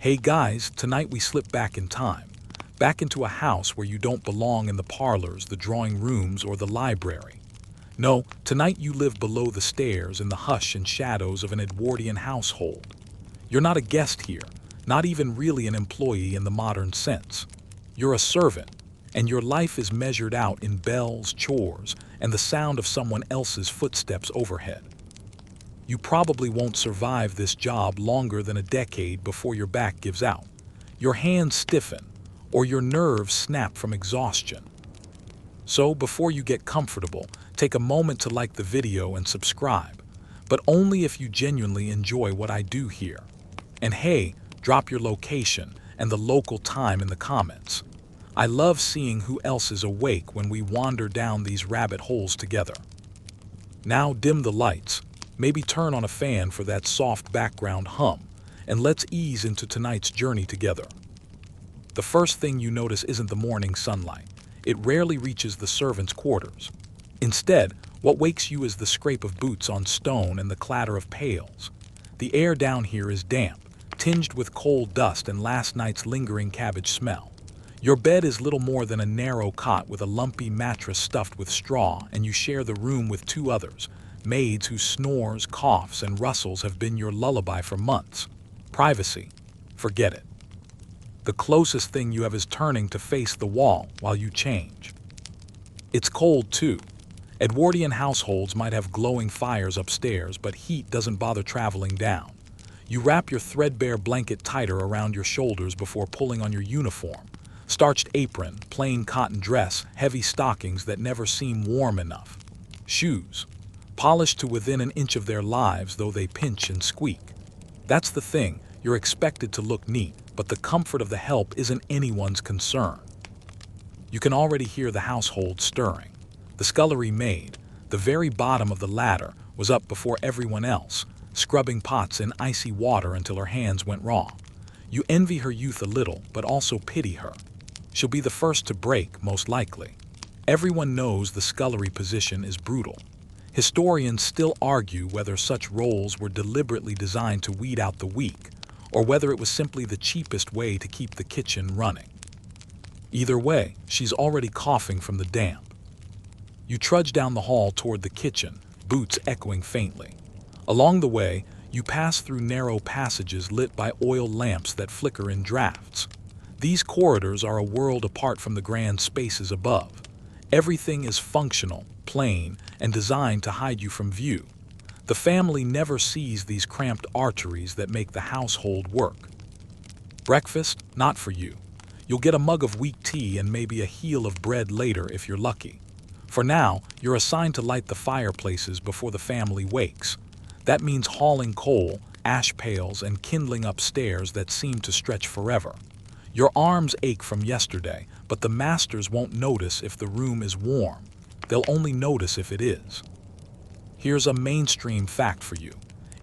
Hey guys, tonight we slip back in time. Back into a house where you don't belong in the parlors, the drawing rooms, or the library. No, tonight you live below the stairs in the hush and shadows of an Edwardian household. You're not a guest here, not even really an employee in the modern sense. You're a servant, and your life is measured out in bells, chores, and the sound of someone else's footsteps overhead. You probably won't survive this job longer than a decade before your back gives out. Your hands stiffen, or your nerves snap from exhaustion. So before you get comfortable, take a moment to like the video and subscribe, but only if you genuinely enjoy what I do here. And hey, drop your location and the local time in the comments. I love seeing who else is awake when we wander down these rabbit holes together. Now dim the lights, maybe turn on a fan for that soft background hum, and let's ease into tonight's journey together. The first thing you notice isn't the morning sunlight. It rarely reaches the servants' quarters. Instead, what wakes you is the scrape of boots on stone and the clatter of pails. The air down here is damp, tinged with coal dust and last night's lingering cabbage smell. Your bed is little more than a narrow cot with a lumpy mattress stuffed with straw, and you share the room with two others, maids whose snores, coughs, and rustles have been your lullaby for months. Privacy? Forget it. The closest thing you have is turning to face the wall while you change. It's cold too. Edwardian households might have glowing fires upstairs, but heat doesn't bother traveling down. You wrap your threadbare blanket tighter around your shoulders before pulling on your uniform. Starched apron, plain cotton dress, heavy stockings that never seem warm enough. Shoes, polished to within an inch of their lives, though they pinch and squeak. That's the thing, you're expected to look neat, but the comfort of the help isn't anyone's concern. You can already hear the household stirring. The scullery maid, the very bottom of the ladder, was up before everyone else, scrubbing pots in icy water until her hands went raw. You envy her youth a little, but also pity her. She'll be the first to break, most likely. Everyone knows the scullery position is brutal. Historians still argue whether such roles were deliberately designed to weed out the weak, or whether it was simply the cheapest way to keep the kitchen running. Either way, she's already coughing from the damp. You trudge down the hall toward the kitchen, boots echoing faintly. Along the way, you pass through narrow passages lit by oil lamps that flicker in drafts. These corridors are a world apart from the grand spaces above. Everything is functional, plain, and designed to hide you from view. The family never sees these cramped arteries that make the household work. Breakfast? Not for you. You'll get a mug of weak tea and maybe a heel of bread later if you're lucky. For now, you're assigned to light the fireplaces before the family wakes. That means hauling coal, ash pails, and kindling up stairs that seem to stretch forever. Your arms ache from yesterday, but the masters won't notice if the room is warm. They'll only notice if it is. Here's a mainstream fact for you.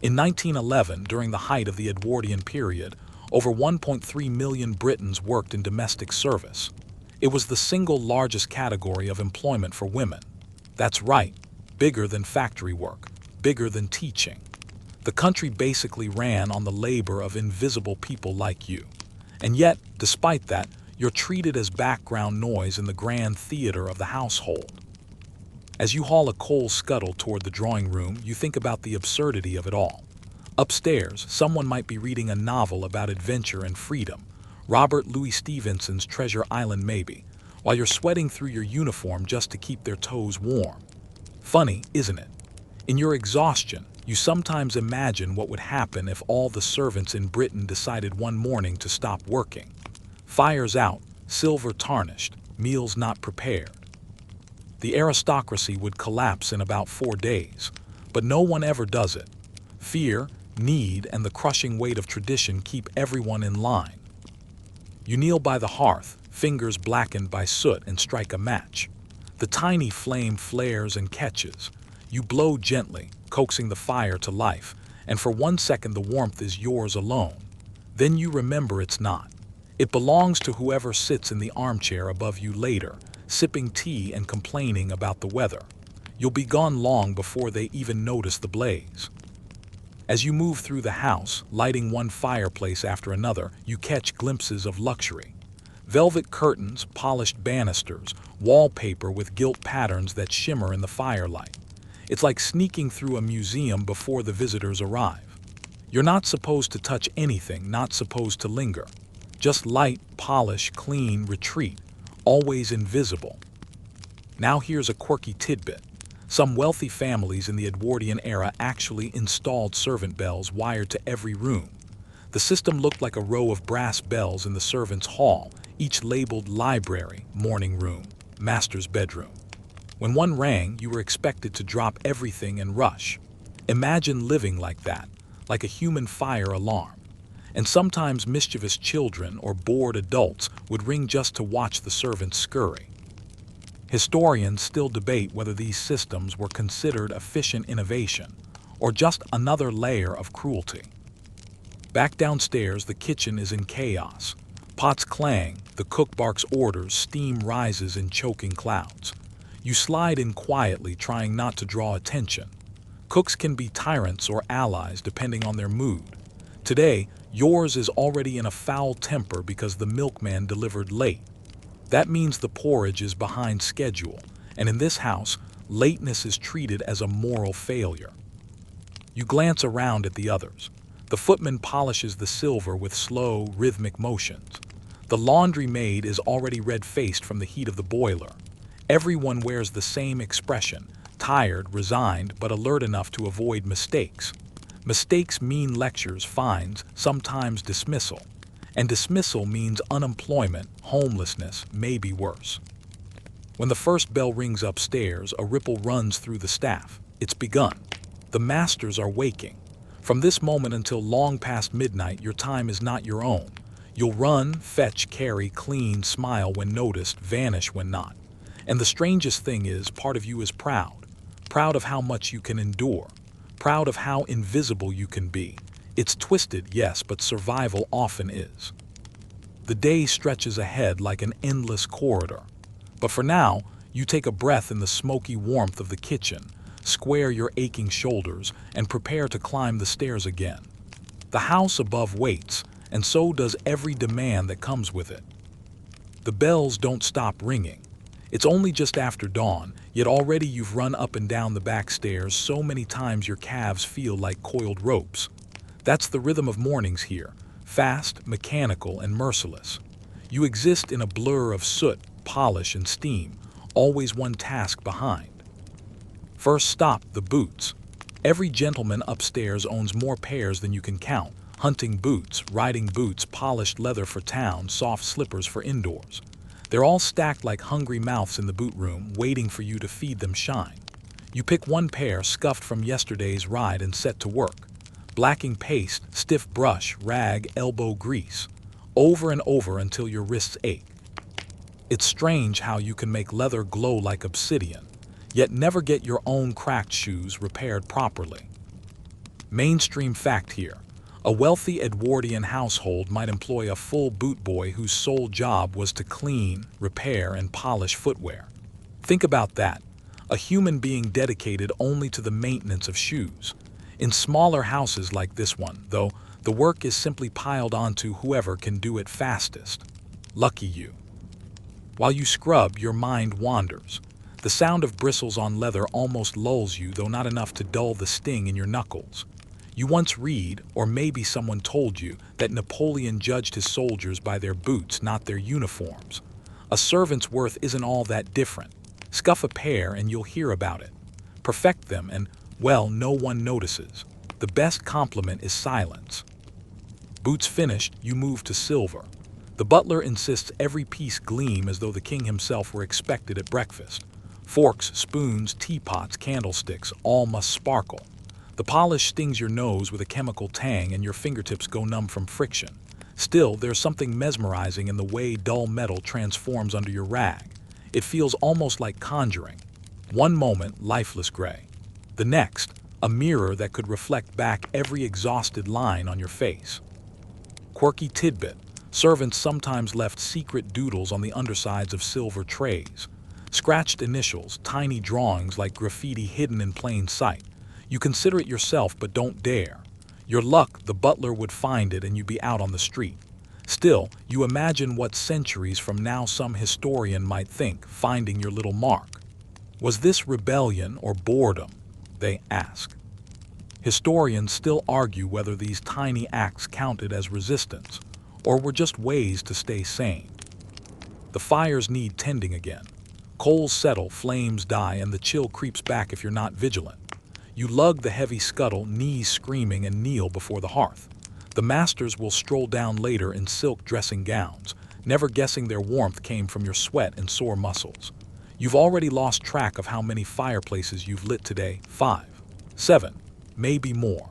In 1911, during the height of the Edwardian period, over 1.3 million Britons worked in domestic service. It was the single largest category of employment for women. That's right, bigger than factory work, bigger than teaching. The country basically ran on the labor of invisible people like you. And yet, despite that, you're treated as background noise in the grand theater of the household. As you haul a coal scuttle toward the drawing room, you think about the absurdity of it all. Upstairs, someone might be reading a novel about adventure and freedom, Robert Louis Stevenson's Treasure Island maybe, while you're sweating through your uniform just to keep their toes warm. Funny, isn't it? In your exhaustion, you sometimes imagine what would happen if all the servants in Britain decided one morning to stop working. Fires out, silver tarnished, meals not prepared. The aristocracy would collapse in about 4 days, but no one ever does it. Fear, need, and the crushing weight of tradition keep everyone in line. You kneel by the hearth, fingers blackened by soot, and strike a match. The tiny flame flares and catches. You blow gently, coaxing the fire to life, and for 1 second the warmth is yours alone. Then you remember it's not. It belongs to whoever sits in the armchair above you later, sipping tea and complaining about the weather. You'll be gone long before they even notice the blaze. As you move through the house, lighting one fireplace after another, you catch glimpses of luxury. Velvet curtains, polished banisters, wallpaper with gilt patterns that shimmer in the firelight. It's like sneaking through a museum before the visitors arrive. You're not supposed to touch anything, not supposed to linger. Just light, polish, clean, retreat, always invisible. Now here's a quirky tidbit. Some wealthy families in the Edwardian era actually installed servant bells wired to every room. The system looked like a row of brass bells in the servants' hall, each labeled library, morning room, master's bedroom. When one rang, you were expected to drop everything and rush. Imagine living like that, like a human fire alarm. And sometimes mischievous children or bored adults would ring just to watch the servants scurry. Historians still debate whether these systems were considered efficient innovation or just another layer of cruelty. Back downstairs, the kitchen is in chaos. Pots clang, the cook barks orders, steam rises in choking clouds. You slide in quietly, trying not to draw attention. Cooks can be tyrants or allies depending on their mood. Today, yours is already in a foul temper because the milkman delivered late. That means the porridge is behind schedule, and in this house, lateness is treated as a moral failure. You glance around at the others. The footman polishes the silver with slow, rhythmic motions. The laundry maid is already red-faced from the heat of the boiler. Everyone wears the same expression, tired, resigned, but alert enough to avoid mistakes. Mistakes mean lectures, fines, sometimes dismissal. And dismissal means unemployment, homelessness, maybe worse. When the first bell rings upstairs, a ripple runs through the staff. It's begun. The masters are waking. From this moment until long past midnight, your time is not your own. You'll run, fetch, carry, clean, smile when noticed, vanish when not. And the strangest thing is, part of you is proud. Proud of how much you can endure. Proud of how invisible you can be. It's twisted, yes, but survival often is. The day stretches ahead like an endless corridor. But for now, you take a breath in the smoky warmth of the kitchen, square your aching shoulders, and prepare to climb the stairs again. The house above waits, and so does every demand that comes with it. The bells don't stop ringing. It's only just after dawn, yet already you've run up and down the back stairs so many times your calves feel like coiled ropes. That's the rhythm of mornings here, fast, mechanical, and merciless. You exist in a blur of soot, polish, and steam, always one task behind. First stop, the boots. Every gentleman upstairs owns more pairs than you can count. Hunting boots, riding boots, polished leather for town, soft slippers for indoors. They're all stacked like hungry mouths in the boot room, waiting for you to feed them shine. You pick one pair, scuffed from yesterday's ride, and set to work. Blacking paste, stiff brush, rag, elbow grease. Over and over until your wrists ache. It's strange how you can make leather glow like obsidian, yet never get your own cracked shoes repaired properly. Mainstream fact here. A wealthy Edwardian household might employ a full boot boy whose sole job was to clean, repair, and polish footwear. Think about that. A human being dedicated only to the maintenance of shoes. In smaller houses like this one, though, the work is simply piled onto whoever can do it fastest. Lucky you. While you scrub, your mind wanders. The sound of bristles on leather almost lulls you, though not enough to dull the sting in your knuckles. You once read, or maybe someone told you, that Napoleon judged his soldiers by their boots, not their uniforms. A servant's worth isn't all that different. Scuff a pair and you'll hear about it. Perfect them and, well, no one notices. The best compliment is silence. Boots finished, you move to silver. The butler insists every piece gleam as though the king himself were expected at breakfast. Forks, spoons, teapots, candlesticks, all must sparkle. The polish stings your nose with a chemical tang and your fingertips go numb from friction. Still, there's something mesmerizing in the way dull metal transforms under your rag. It feels almost like conjuring. One moment, lifeless gray. The next, a mirror that could reflect back every exhausted line on your face. Quirky tidbit. Servants sometimes left secret doodles on the undersides of silver trays. Scratched initials, tiny drawings like graffiti hidden in plain sight. You consider it yourself but don't dare. Your luck, the butler would find it and you'd be out on the street. Still, you imagine what centuries from now some historian might think, finding your little mark. Was this rebellion or boredom? They ask. Historians still argue whether these tiny acts counted as resistance, or were just ways to stay sane. The fires need tending again. Coals settle, flames die, and the chill creeps back if you're not vigilant. You lug the heavy scuttle, knees screaming, and kneel before the hearth. The masters will stroll down later in silk dressing gowns, never guessing their warmth came from your sweat and sore muscles. You've already lost track of how many fireplaces you've lit today. 5, 7, maybe more.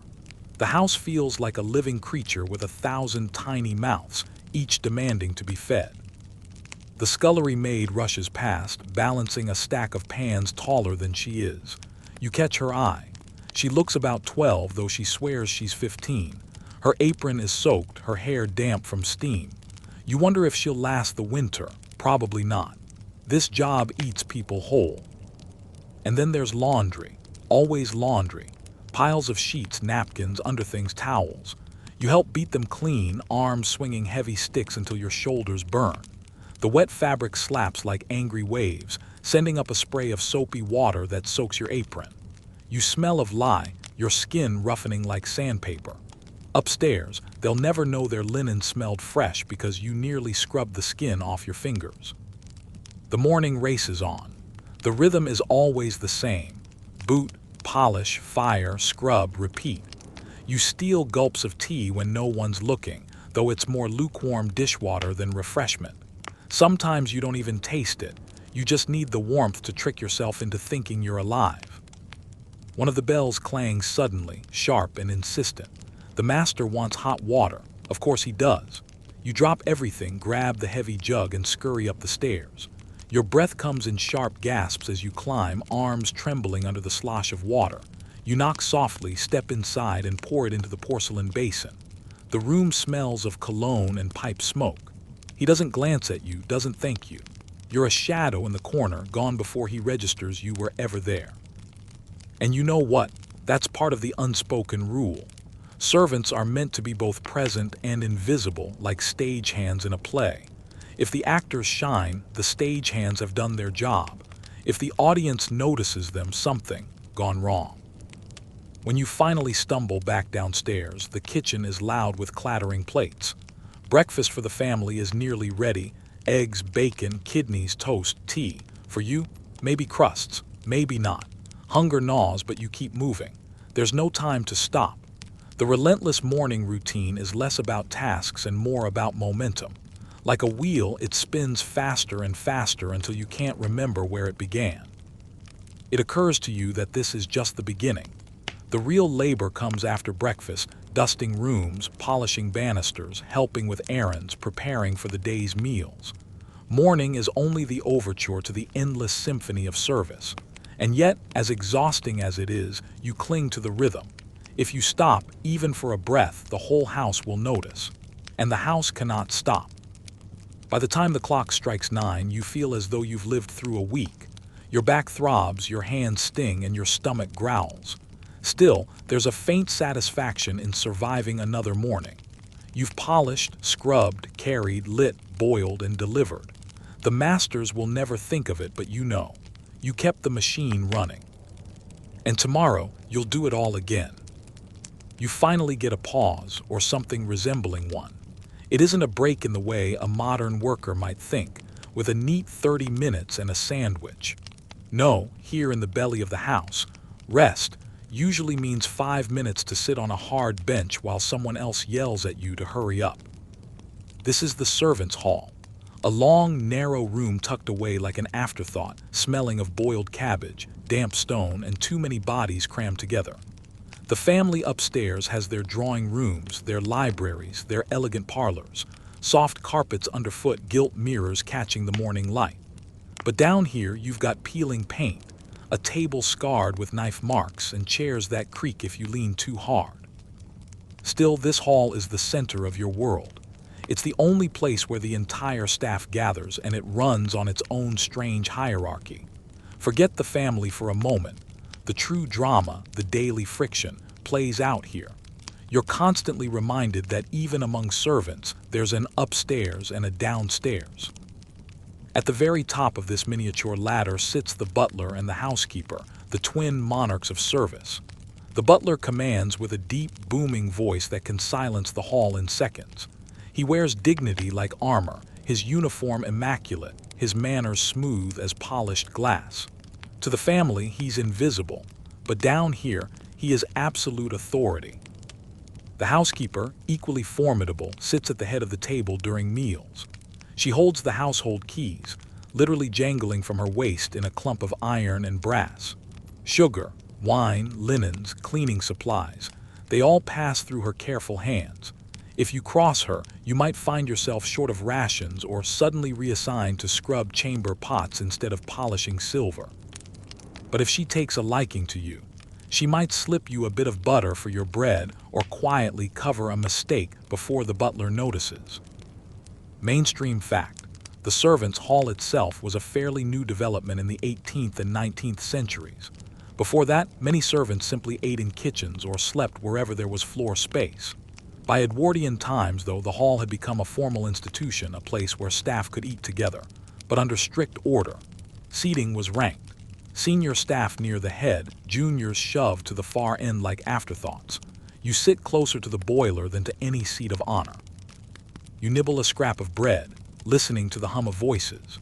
The house feels like a living creature with 1,000 tiny mouths, each demanding to be fed. The scullery maid rushes past, balancing a stack of pans taller than she is. You catch her eye. She looks about 12, though she swears she's 15. Her apron is soaked, her hair damp from steam. You wonder if she'll last the winter. Probably not. This job eats people whole. And then there's laundry. Always laundry. Piles of sheets, napkins, underthings, towels. You help beat them clean, arms swinging heavy sticks until your shoulders burn. The wet fabric slaps like angry waves, sending up a spray of soapy water that soaks your apron. You smell of lye, your skin roughening like sandpaper. Upstairs, they'll never know their linen smelled fresh because you nearly scrubbed the skin off your fingers. The morning races on. The rhythm is always the same. Boot, polish, fire, scrub, repeat. You steal gulps of tea when no one's looking, though it's more lukewarm dishwater than refreshment. Sometimes you don't even taste it. You just need the warmth to trick yourself into thinking you're alive. One of the bells clangs suddenly, sharp and insistent. The master wants hot water. Of course he does. You drop everything, grab the heavy jug, and scurry up the stairs. Your breath comes in sharp gasps as you climb, arms trembling under the slosh of water. You knock softly, step inside, and pour it into the porcelain basin. The room smells of cologne and pipe smoke. He doesn't glance at you, doesn't thank you. You're a shadow in the corner, gone before he registers you were ever there. And you know what? That's part of the unspoken rule. Servants are meant to be both present and invisible, like stagehands in a play. If the actors shine, the stagehands have done their job. If the audience notices them, something gone wrong. When you finally stumble back downstairs, the kitchen is loud with clattering plates. Breakfast for the family is nearly ready. Eggs, bacon, kidneys, toast, tea. For you, maybe crusts, maybe not. Hunger gnaws, but you keep moving. There's no time to stop. The relentless morning routine is less about tasks and more about momentum. Like a wheel, it spins faster and faster until you can't remember where it began. It occurs to you that this is just the beginning. The real labor comes after breakfast, dusting rooms, polishing banisters, helping with errands, preparing for the day's meals. Morning is only the overture to the endless symphony of service. And yet, as exhausting as it is, you cling to the rhythm. If you stop, even for a breath, the whole house will notice. And the house cannot stop. By the time the clock strikes 9, you feel as though you've lived through a week. Your back throbs, your hands sting, and your stomach growls. Still, there's a faint satisfaction in surviving another morning. You've polished, scrubbed, carried, lit, boiled, and delivered. The masters will never think of it, but you know. You kept the machine running. And tomorrow, you'll do it all again. You finally get a pause, or something resembling one. It isn't a break in the way a modern worker might think, with a neat 30 minutes and a sandwich. No, here in the belly of the house, rest usually means 5 minutes to sit on a hard bench while someone else yells at you to hurry up. This is the servants' hall, a long, narrow room tucked away like an afterthought, smelling of boiled cabbage, damp stone, and too many bodies crammed together. The family upstairs has their drawing rooms, their libraries, their elegant parlors, soft carpets underfoot, gilt mirrors catching the morning light. But down here, you've got peeling paint, a table scarred with knife marks, and chairs that creak if you lean too hard. Still, this hall is the center of your world. It's the only place where the entire staff gathers, and it runs on its own strange hierarchy. Forget the family for a moment. The true drama, the daily friction, plays out here. You're constantly reminded that even among servants, there's an upstairs and a downstairs. At the very top of this miniature ladder sits the butler and the housekeeper, the twin monarchs of service. The butler commands with a deep, booming voice that can silence the hall in seconds. He wears dignity like armor, his uniform immaculate, his manners smooth as polished glass. To the family, he's invisible, but down here, he is absolute authority. The housekeeper, equally formidable, sits at the head of the table during meals. She holds the household keys, literally jangling from her waist in a clump of iron and brass. Sugar, wine, linens, cleaning supplies, they all pass through her careful hands. If you cross her, you might find yourself short of rations or suddenly reassigned to scrub chamber pots instead of polishing silver. But if she takes a liking to you, she might slip you a bit of butter for your bread or quietly cover a mistake before the butler notices. Mainstream fact: the servants' hall itself was a fairly new development in the 18th and 19th centuries. Before that, many servants simply ate in kitchens or slept wherever there was floor space. By Edwardian times, though, the hall had become a formal institution, a place where staff could eat together, but under strict order. Seating was ranked. Senior staff near the head, juniors shoved to the far end like afterthoughts. You sit closer to the boiler than to any seat of honor. You nibble a scrap of bread, listening to the hum of voices.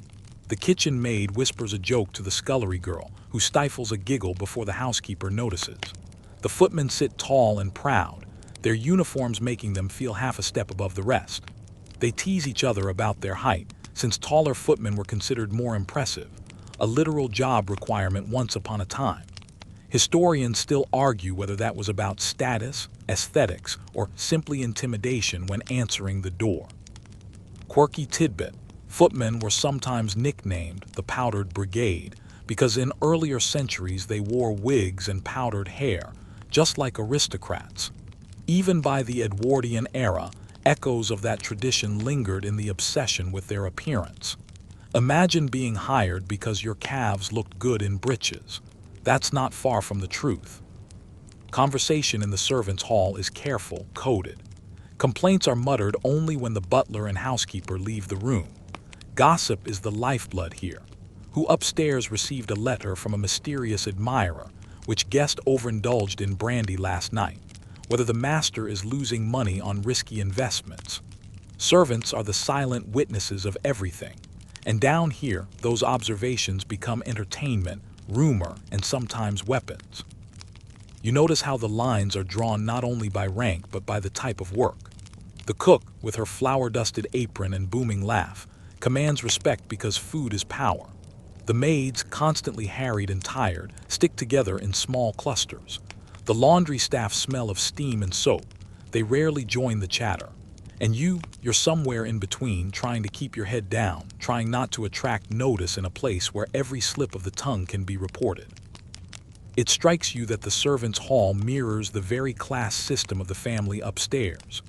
The kitchen maid whispers a joke to the scullery girl, who stifles a giggle before the housekeeper notices. The footmen sit tall and proud, their uniforms making them feel half a step above the rest. They tease each other about their height, since taller footmen were considered more impressive, a literal job requirement once upon a time. Historians still argue whether that was about status, aesthetics, or simply intimidation when answering the door. Quirky tidbit: footmen were sometimes nicknamed the Powdered Brigade because in earlier centuries they wore wigs and powdered hair, just like aristocrats. Even by the Edwardian era, echoes of that tradition lingered in the obsession with their appearance. Imagine being hired because your calves looked good in breeches. That's not far from the truth. Conversation in the servants' hall is careful, coded. Complaints are muttered only when the butler and housekeeper leave the room. Gossip is the lifeblood here. Who upstairs received a letter from a mysterious admirer, which guest overindulged in brandy last night, whether the master is losing money on risky investments. Servants are the silent witnesses of everything, and down here, those observations become entertainment, rumor, and sometimes weapons. You notice how the lines are drawn not only by rank but by the type of work. The cook, with her flour-dusted apron and booming laugh, commands respect because food is power. The maids, constantly harried and tired, stick together in small clusters. The laundry staff smell of steam and soap. They rarely join the chatter. And you're somewhere in between, trying to keep your head down, trying not to attract notice in a place where every slip of the tongue can be reported. It strikes you that the servants' hall mirrors the very class system of the family upstairs.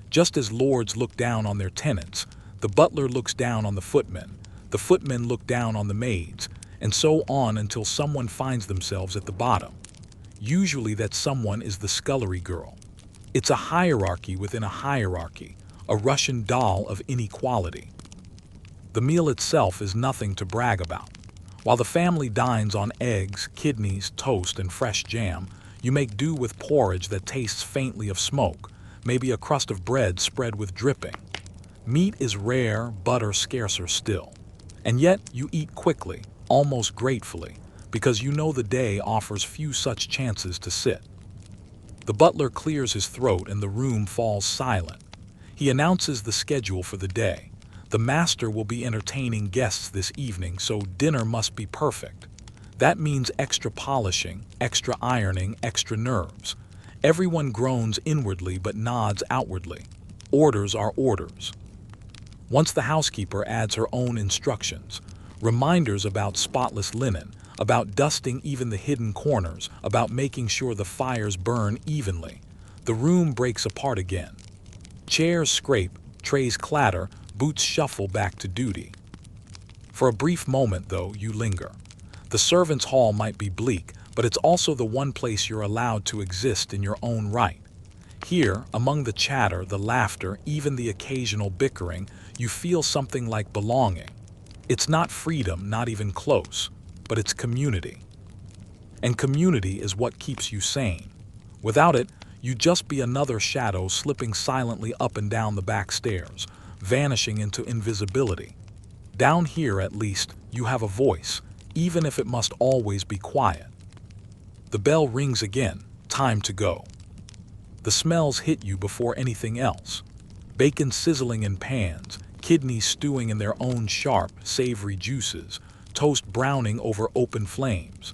Just as lords look down on their tenants, the butler looks down on the footmen look down on the maids, and so on until someone finds themselves at the bottom. Usually that someone is the scullery girl. It's a hierarchy within a hierarchy, a Russian doll of inequality. The meal itself is nothing to brag about. While the family dines on eggs, kidneys, toast, and fresh jam, you make do with porridge that tastes faintly of smoke, maybe a crust of bread spread with dripping. Meat is rare, butter scarcer still. And yet you eat quickly, almost gratefully, because you know the day offers few such chances to sit. The butler clears his throat and the room falls silent. He announces the schedule for the day. The master will be entertaining guests this evening, so dinner must be perfect. That means extra polishing, extra ironing, extra nerves. Everyone groans inwardly but nods outwardly. Orders are orders. Once the housekeeper adds her own instructions, reminders about spotless linen, about dusting even the hidden corners, about making sure the fires burn evenly, the room breaks apart again. Chairs scrape, trays clatter, boots shuffle back to duty. For a brief moment, though, you linger. The servants' hall might be bleak, but it's also the one place you're allowed to exist in your own right. Here, among the chatter, the laughter, even the occasional bickering, you feel something like belonging. It's not freedom, not even close, but it's community. And community is what keeps you sane. Without it, you'd just be another shadow slipping silently up and down the back stairs, vanishing into invisibility. Down here, at least, you have a voice, even if it must always be quiet. The bell rings again, time to go. The smells hit you before anything else. Bacon sizzling in pans, kidneys stewing in their own sharp, savory juices, toast browning over open flames.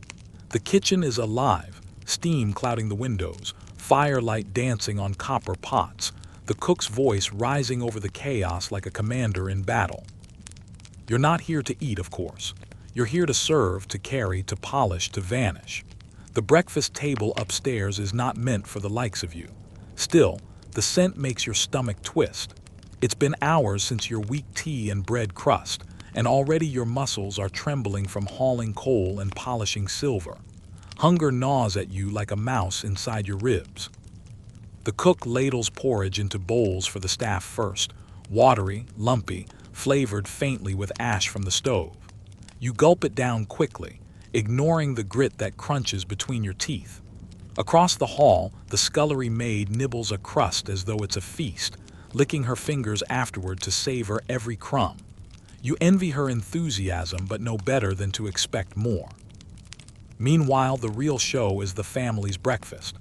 The kitchen is alive, steam clouding the windows, firelight dancing on copper pots, the cook's voice rising over the chaos like a commander in battle. You're not here to eat, of course. You're here to serve, to carry, to polish, to vanish. The breakfast table upstairs is not meant for the likes of you. Still, the scent makes your stomach twist. It's been hours since your weak tea and bread crust, and already your muscles are trembling from hauling coal and polishing silver. Hunger gnaws at you like a mouse inside your ribs. The cook ladles porridge into bowls for the staff first, watery, lumpy, flavored faintly with ash from the stove. You gulp it down quickly, ignoring the grit that crunches between your teeth. Across the hall, the scullery maid nibbles a crust as though it's a feast, licking her fingers afterward to savor every crumb. You envy her enthusiasm but know better than to expect more. Meanwhile, the real show is the family's breakfast.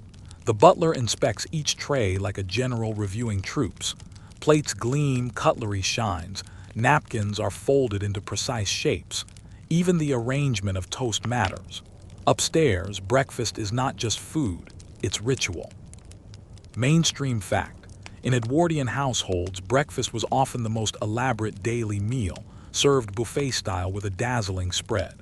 The butler inspects each tray like a general reviewing troops. Plates gleam, cutlery shines, napkins are folded into precise shapes. Even the arrangement of toast matters. Upstairs, breakfast is not just food, it's ritual. Mainstream fact: in Edwardian households, breakfast was often the most elaborate daily meal, served buffet-style with a dazzling spread.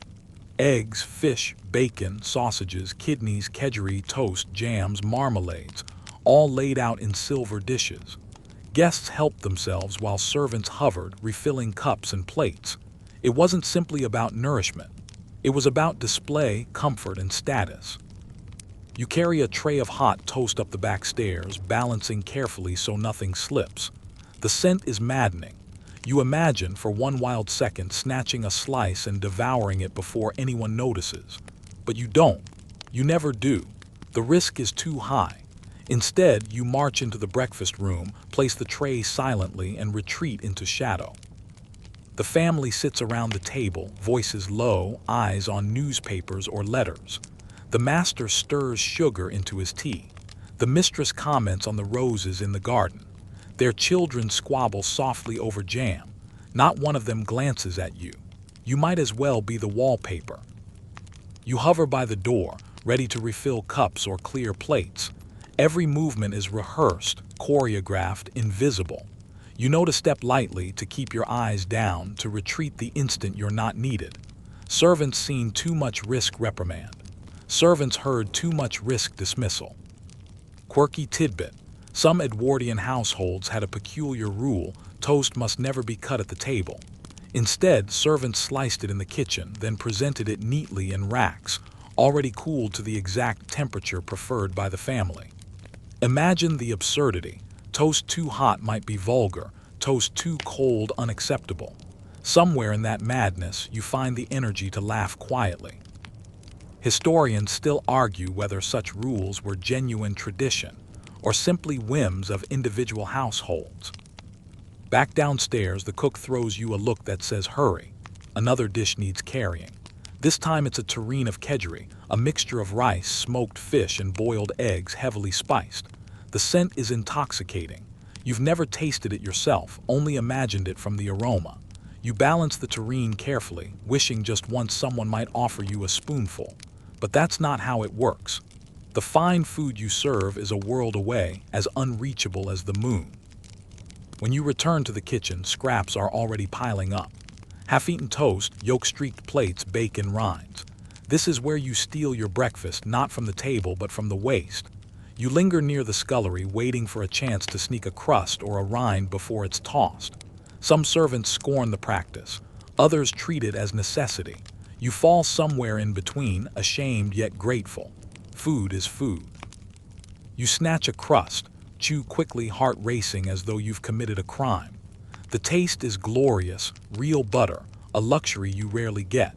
Eggs, fish, bacon, sausages, kidneys, kedgeree, toast, jams, marmalades, all laid out in silver dishes. Guests helped themselves while servants hovered, refilling cups and plates. It wasn't simply about nourishment. It was about display, comfort, and status. You carry a tray of hot toast up the back stairs, balancing carefully so nothing slips. The scent is maddening. You imagine, for one wild second, snatching a slice and devouring it before anyone notices. But you don't. You never do. The risk is too high. Instead, you march into the breakfast room, place the tray silently, and retreat into shadow. The family sits around the table, voices low, eyes on newspapers or letters. The master stirs sugar into his tea. The mistress comments on the roses in the garden. Their children squabble softly over jam. Not one of them glances at you. You might as well be the wallpaper. You hover by the door, ready to refill cups or clear plates. Every movement is rehearsed, choreographed, invisible. You know to step lightly, to keep your eyes down, to retreat the instant you're not needed. Servants seen too much risk reprimand. Servants heard too much risk dismissal. Quirky tidbit: some Edwardian households had a peculiar rule: toast must never be cut at the table. Instead, servants sliced it in the kitchen, then presented it neatly in racks, already cooled to the exact temperature preferred by the family. Imagine the absurdity. Toast too hot might be vulgar, toast too cold unacceptable. Somewhere in that madness, you find the energy to laugh quietly. Historians still argue whether such rules were genuine tradition or simply whims of individual households. Back downstairs, the cook throws you a look that says hurry. Another dish needs carrying. This time it's a tureen of kedgeree, a mixture of rice, smoked fish, and boiled eggs heavily spiced. The scent is intoxicating. You've never tasted it yourself, only imagined it from the aroma. You balance the tureen carefully, wishing just once someone might offer you a spoonful. But that's not how it works. The fine food you serve is a world away, as unreachable as the moon. When you return to the kitchen, scraps are already piling up. Half-eaten toast, yolk-streaked plates, bacon rinds. This is where you steal your breakfast, not from the table but from the waste. You linger near the scullery, waiting for a chance to sneak a crust or a rind before it's tossed. Some servants scorn the practice. Others treat it as necessity. You fall somewhere in between, ashamed yet grateful. Food is food. You snatch a crust, chew quickly, heart racing as though you've committed a crime. The taste is glorious, real butter, a luxury you rarely get.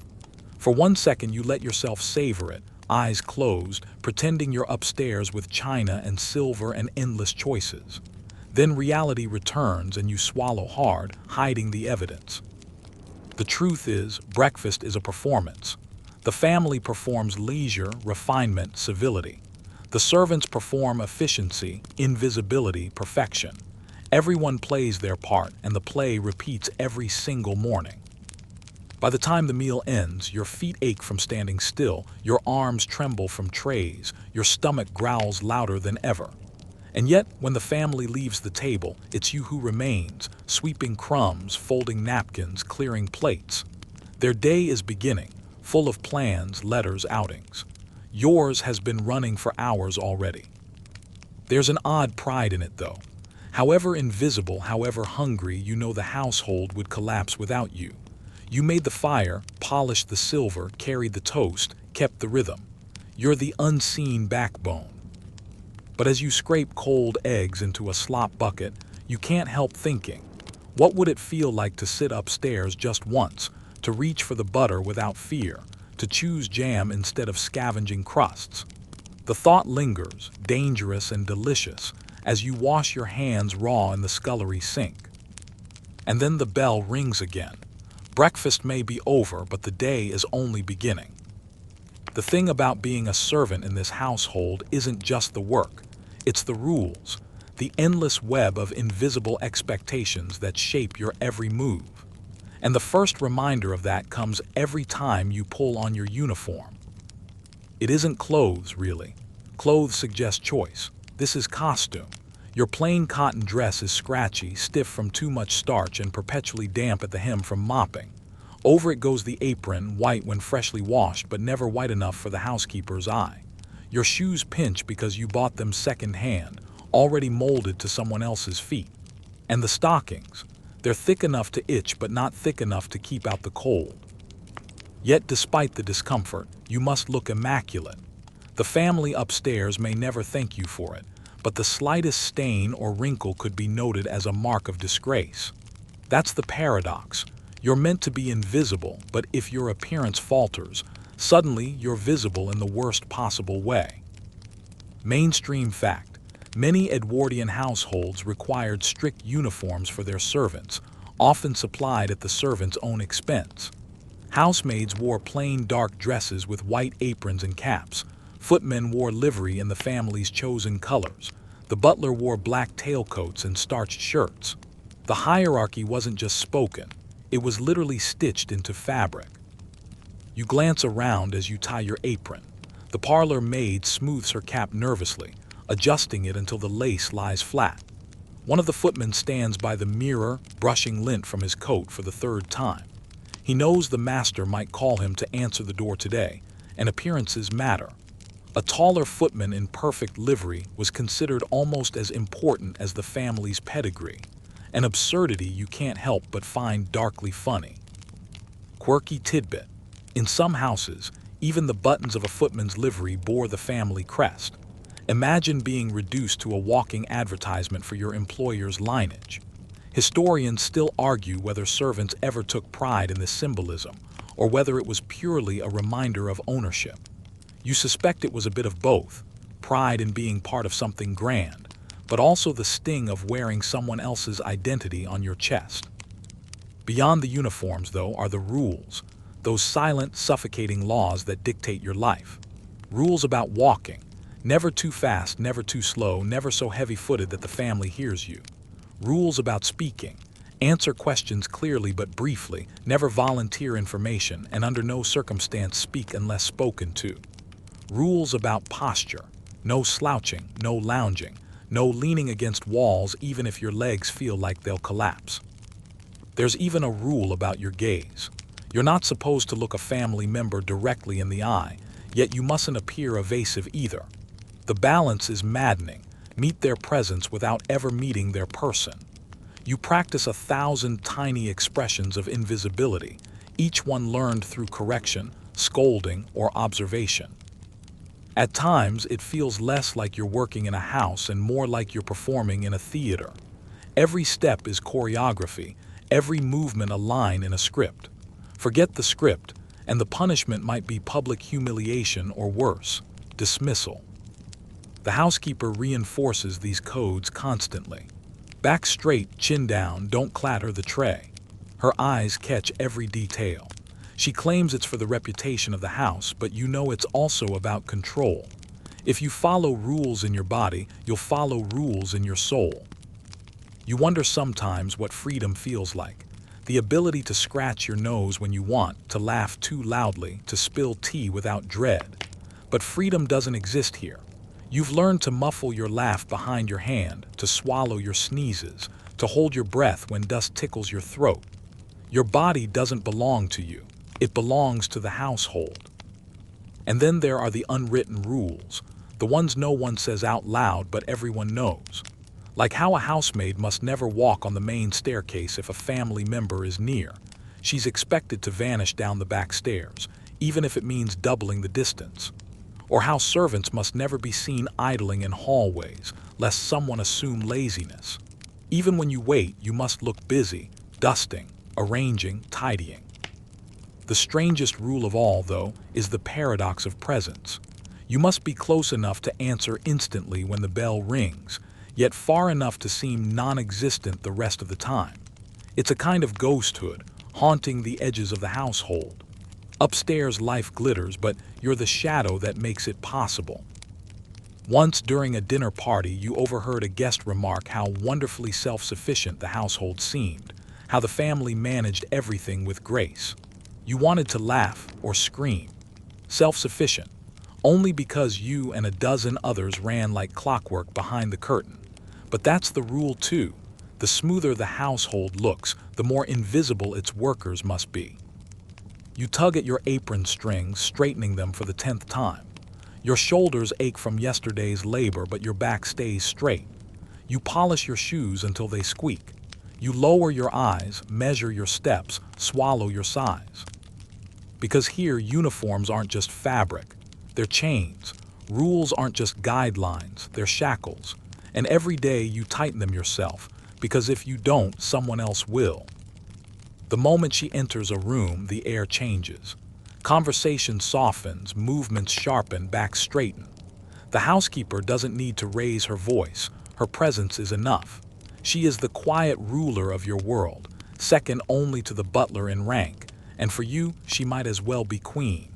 For 1 second you let yourself savor it, eyes closed, pretending you're upstairs with china and silver and endless choices. Then reality returns and you swallow hard, hiding the evidence. The truth is, breakfast is a performance. The family performs leisure, refinement, civility. The servants perform efficiency, invisibility, perfection. Everyone plays their part, and the play repeats every single morning. By the time the meal ends, your feet ache from standing still, your arms tremble from trays, your stomach growls louder than ever. And yet, when the family leaves the table, it's you who remains, sweeping crumbs, folding napkins, clearing plates. Their day is beginning, full of plans, letters, outings. Yours has been running for hours already. There's an odd pride in it, though. However invisible, however hungry, you know the household would collapse without you. You made the fire, polished the silver, carried the toast, kept the rhythm. You're the unseen backbone. But as you scrape cold eggs into a slop bucket, you can't help thinking, what would it feel like to sit upstairs just once, to reach for the butter without fear, to choose jam instead of scavenging crusts? The thought lingers, dangerous and delicious, as you wash your hands raw in the scullery sink. And then the bell rings again. Breakfast may be over, but the day is only beginning. The thing about being a servant in this household isn't just the work, it's the rules, the endless web of invisible expectations that shape your every move. And the first reminder of that comes every time you pull on your uniform. It isn't clothes, really. Clothes suggest choice. This is costume. Your plain cotton dress is scratchy, stiff from too much starch and perpetually damp at the hem from mopping. Over it goes the apron, white when freshly washed, but never white enough for the housekeeper's eye. Your shoes pinch because you bought them second-hand, already molded to someone else's feet. And the stockings, they're thick enough to itch but not thick enough to keep out the cold. Yet despite the discomfort, you must look immaculate. The family upstairs may never thank you for it, but the slightest stain or wrinkle could be noted as a mark of disgrace. That's the paradox. You're meant to be invisible, but if your appearance falters, suddenly you're visible in the worst possible way. Mainstream fact: many Edwardian households required strict uniforms for their servants, often supplied at the servant's own expense. Housemaids wore plain dark dresses with white aprons and caps. Footmen wore livery in the family's chosen colors. The butler wore black tailcoats and starched shirts. The hierarchy wasn't just spoken, it was literally stitched into fabric. You glance around as you tie your apron. The parlor maid smooths her cap nervously, adjusting it until the lace lies flat. One of the footmen stands by the mirror, brushing lint from his coat for the third time. He knows the master might call him to answer the door today, and appearances matter. A taller footman in perfect livery was considered almost as important as the family's pedigree, an absurdity you can't help but find darkly funny. Quirky tidbit: in some houses, even the buttons of a footman's livery bore the family crest. Imagine being reduced to a walking advertisement for your employer's lineage. Historians still argue whether servants ever took pride in this symbolism, or whether it was purely a reminder of ownership. You suspect it was a bit of both, pride in being part of something grand, but also the sting of wearing someone else's identity on your chest. Beyond the uniforms, though, are the rules, those silent, suffocating laws that dictate your life. Rules about walking: never too fast, never too slow, never so heavy-footed that the family hears you. Rules about speaking: answer questions clearly but briefly, never volunteer information, and under no circumstance speak unless spoken to. Rules about posture: no slouching, no lounging, no leaning against walls even if your legs feel like they'll collapse. There's even a rule about your gaze. You're not supposed to look a family member directly in the eye, yet you mustn't appear evasive either. The balance is maddening. Meet their presence without ever meeting their person. You practice 1,000 tiny expressions of invisibility, each one learned through correction, scolding, or observation. At times, it feels less like you're working in a house and more like you're performing in a theater. Every step is choreography, every movement a line in a script. Forget the script, and the punishment might be public humiliation or worse, dismissal. The housekeeper reinforces these codes constantly. Back straight, chin down, don't clatter the tray. Her eyes catch every detail. She claims it's for the reputation of the house, but you know it's also about control. If you follow rules in your body, you'll follow rules in your soul. You wonder sometimes what freedom feels like. The ability to scratch your nose when you want, to laugh too loudly, to spill tea without dread. But freedom doesn't exist here. You've learned to muffle your laugh behind your hand, to swallow your sneezes, to hold your breath when dust tickles your throat. Your body doesn't belong to you. It belongs to the household. And then there are the unwritten rules, the ones no one says out loud but everyone knows. Like how a housemaid must never walk on the main staircase if a family member is near. She's expected to vanish down the back stairs, even if it means doubling the distance. Or how servants must never be seen idling in hallways, lest someone assume laziness. Even when you wait, you must look busy, dusting, arranging, tidying. The strangest rule of all, though, is the paradox of presence. You must be close enough to answer instantly when the bell rings, yet far enough to seem non-existent the rest of the time. It's a kind of ghosthood, haunting the edges of the household. Upstairs life glitters, but you're the shadow that makes it possible. Once during a dinner party, you overheard a guest remark how wonderfully self-sufficient the household seemed, how the family managed everything with grace. You wanted to laugh or scream. Self-sufficient, only because you and a dozen others ran like clockwork behind the curtain. But that's the rule too. The smoother the household looks, the more invisible its workers must be. You tug at your apron strings, straightening them for the 10th time. Your shoulders ache from yesterday's labor, but your back stays straight. You polish your shoes until they squeak. You lower your eyes, measure your steps, swallow your sighs. Because here, uniforms aren't just fabric, they're chains. Rules aren't just guidelines, they're shackles. And every day you tighten them yourself, because if you don't, someone else will. The moment she enters a room, the air changes. Conversation softens, movements sharpen, backs straighten. The housekeeper doesn't need to raise her voice. Her presence is enough. She is the quiet ruler of your world, second only to the butler in rank. And for you, she might as well be queen.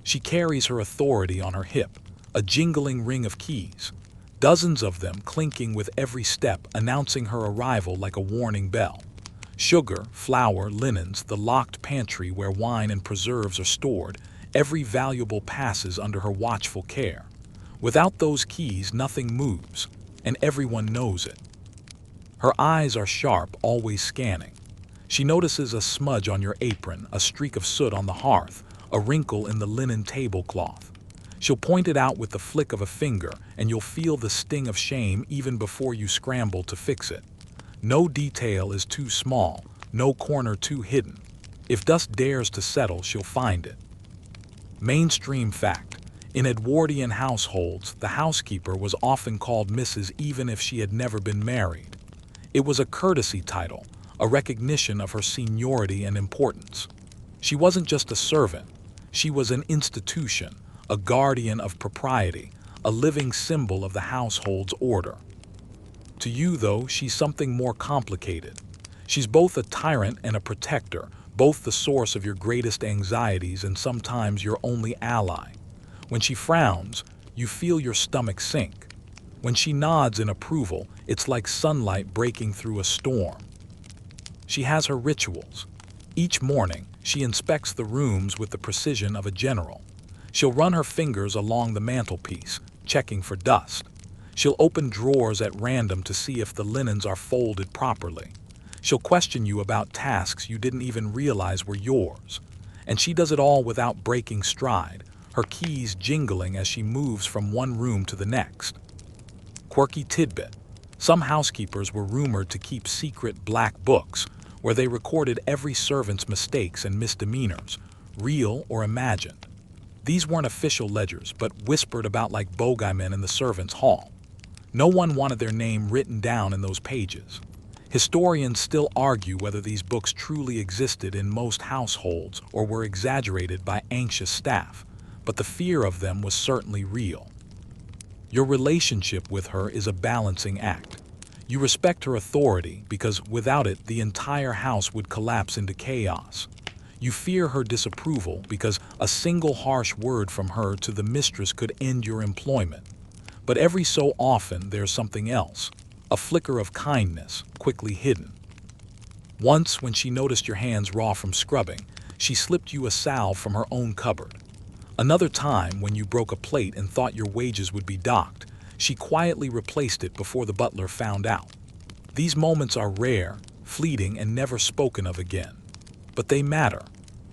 She carries her authority on her hip, a jingling ring of keys, dozens of them clinking with every step, announcing her arrival like a warning bell. Sugar, flour, linens, the locked pantry where wine and preserves are stored, every valuable passes under her watchful care. Without those keys, nothing moves, and everyone knows it. Her eyes are sharp, always scanning. She notices a smudge on your apron, a streak of soot on the hearth, a wrinkle in the linen tablecloth. She'll point it out with the flick of a finger, and you'll feel the sting of shame even before you scramble to fix it. No detail is too small, no corner too hidden. If dust dares to settle, she'll find it. Mainstream fact: in Edwardian households, the housekeeper was often called Mrs. even if she had never been married. It was a courtesy title, a recognition of her seniority and importance. She wasn't just a servant, she was an institution, a guardian of propriety, a living symbol of the household's order. To you, though, she's something more complicated. She's both a tyrant and a protector, both the source of your greatest anxieties and sometimes your only ally. When she frowns, you feel your stomach sink. When she nods in approval, it's like sunlight breaking through a storm. She has her rituals. Each morning, she inspects the rooms with the precision of a general. She'll run her fingers along the mantelpiece, checking for dust. She'll open drawers at random to see if the linens are folded properly. She'll question you about tasks you didn't even realize were yours. And she does it all without breaking stride, her keys jingling as she moves from one room to the next. Quirky tidbit: some housekeepers were rumored to keep secret black books where they recorded every servant's mistakes and misdemeanors, real or imagined. These weren't official ledgers, but whispered about like bogeymen in the servants' hall. No one wanted their name written down in those pages. Historians still argue whether these books truly existed in most households or were exaggerated by anxious staff, but the fear of them was certainly real. Your relationship with her is a balancing act. You respect her authority because without it, the entire house would collapse into chaos. You fear her disapproval because a single harsh word from her to the mistress could end your employment. But every so often there's something else, a flicker of kindness, quickly hidden. Once, when she noticed your hands raw from scrubbing, she slipped you a salve from her own cupboard. Another time, when you broke a plate and thought your wages would be docked, she quietly replaced it before the butler found out. These moments are rare, fleeting, and never spoken of again. But they matter.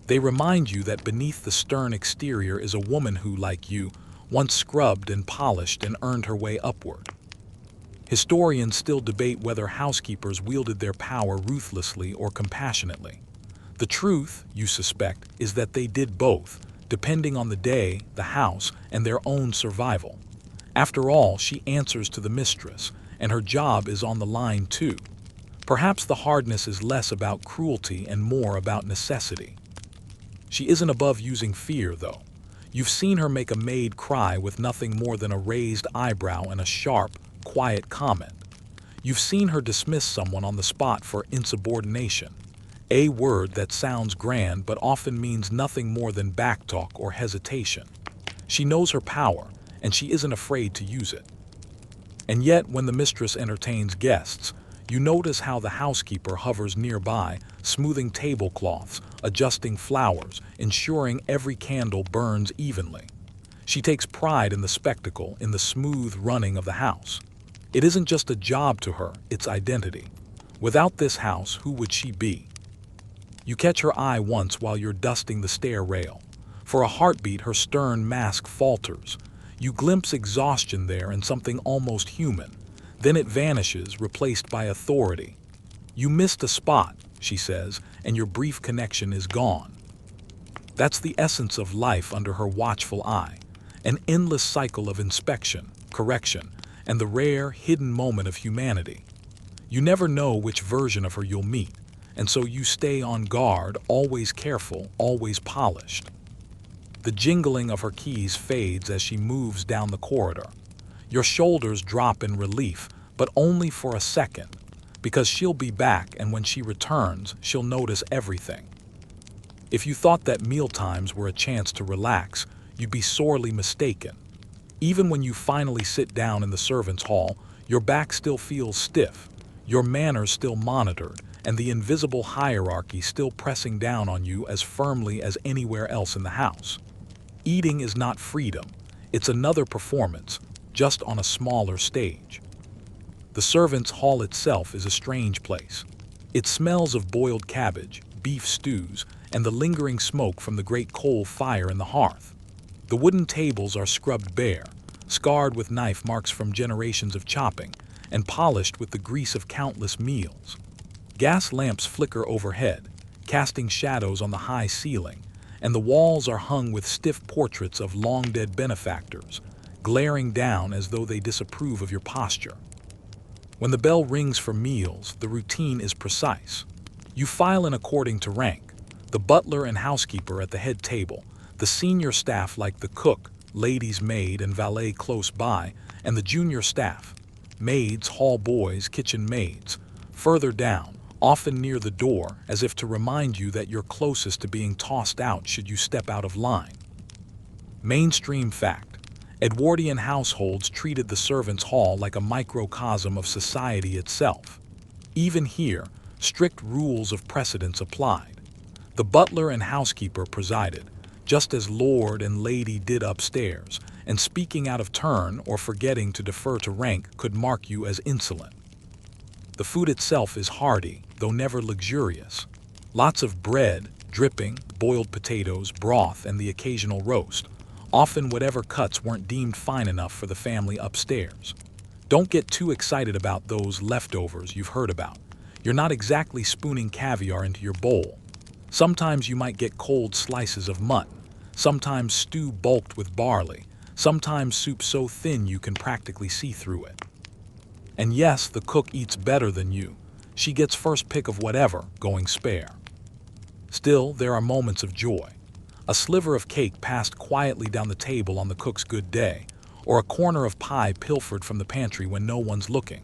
They remind you that beneath the stern exterior is a woman who, like you, once scrubbed and polished and earned her way upward. Historians still debate whether housekeepers wielded their power ruthlessly or compassionately. The truth, you suspect, is that they did both, depending on the day, the house, and their own survival. After all, she answers to the mistress, and her job is on the line too. Perhaps the hardness is less about cruelty and more about necessity. She isn't above using fear, though. You've seen her make a maid cry with nothing more than a raised eyebrow and a sharp, quiet comment. You've seen her dismiss someone on the spot for insubordination, a word that sounds grand but often means nothing more than backtalk or hesitation. She knows her power, and she isn't afraid to use it. And yet, when the mistress entertains guests, you notice how the housekeeper hovers nearby, smoothing tablecloths, adjusting flowers, ensuring every candle burns evenly. She takes pride in the spectacle, in the smooth running of the house. It isn't just a job to her, it's identity. Without this house, who would she be? You catch her eye once while you're dusting the stair rail. For a heartbeat, her stern mask falters. You glimpse exhaustion there and something almost human. Then it vanishes, replaced by authority. You missed a spot, she says, and your brief connection is gone. That's the essence of life under her watchful eye. An endless cycle of inspection, correction, and the rare, hidden moment of humanity. You never know which version of her you'll meet, and so you stay on guard, always careful, always polished. The jingling of her keys fades as she moves down the corridor. Your shoulders drop in relief, but only for a second, because she'll be back, and when she returns, she'll notice everything. If you thought that mealtimes were a chance to relax, you'd be sorely mistaken. Even when you finally sit down in the servants' hall, your back still feels stiff, your manners still monitored, and the invisible hierarchy still pressing down on you as firmly as anywhere else in the house. Eating is not freedom, it's another performance, just on a smaller stage. The servants' hall itself is a strange place. It smells of boiled cabbage, beef stews, and the lingering smoke from the great coal fire in the hearth. The wooden tables are scrubbed bare, scarred with knife marks from generations of chopping, and polished with the grease of countless meals. Gas lamps flicker overhead, casting shadows on the high ceiling, and the walls are hung with stiff portraits of long-dead benefactors, glaring down as though they disapprove of your posture. When the bell rings for meals, the routine is precise. You file in according to rank, the butler and housekeeper at the head table, the senior staff like the cook, lady's maid, and valet close by, and the junior staff, maids, hall boys, kitchen maids, further down, often near the door, as if to remind you that you're closest to being tossed out should you step out of line. Mainstream fact. Edwardian households treated the servants' hall like a microcosm of society itself. Even here, strict rules of precedence applied. The butler and housekeeper presided, just as lord and lady did upstairs, and speaking out of turn or forgetting to defer to rank could mark you as insolent. The food itself is hearty, though never luxurious. Lots of bread, dripping, boiled potatoes, broth, and the occasional roast. Often whatever cuts weren't deemed fine enough for the family upstairs. Don't get too excited about those leftovers you've heard about. You're not exactly spooning caviar into your bowl. Sometimes you might get cold slices of mutton, sometimes stew bulked with barley, sometimes soup so thin you can practically see through it. And yes, the cook eats better than you. She gets first pick of whatever, going spare. Still, there are moments of joy. A sliver of cake passed quietly down the table on the cook's good day, or a corner of pie pilfered from the pantry when no one's looking.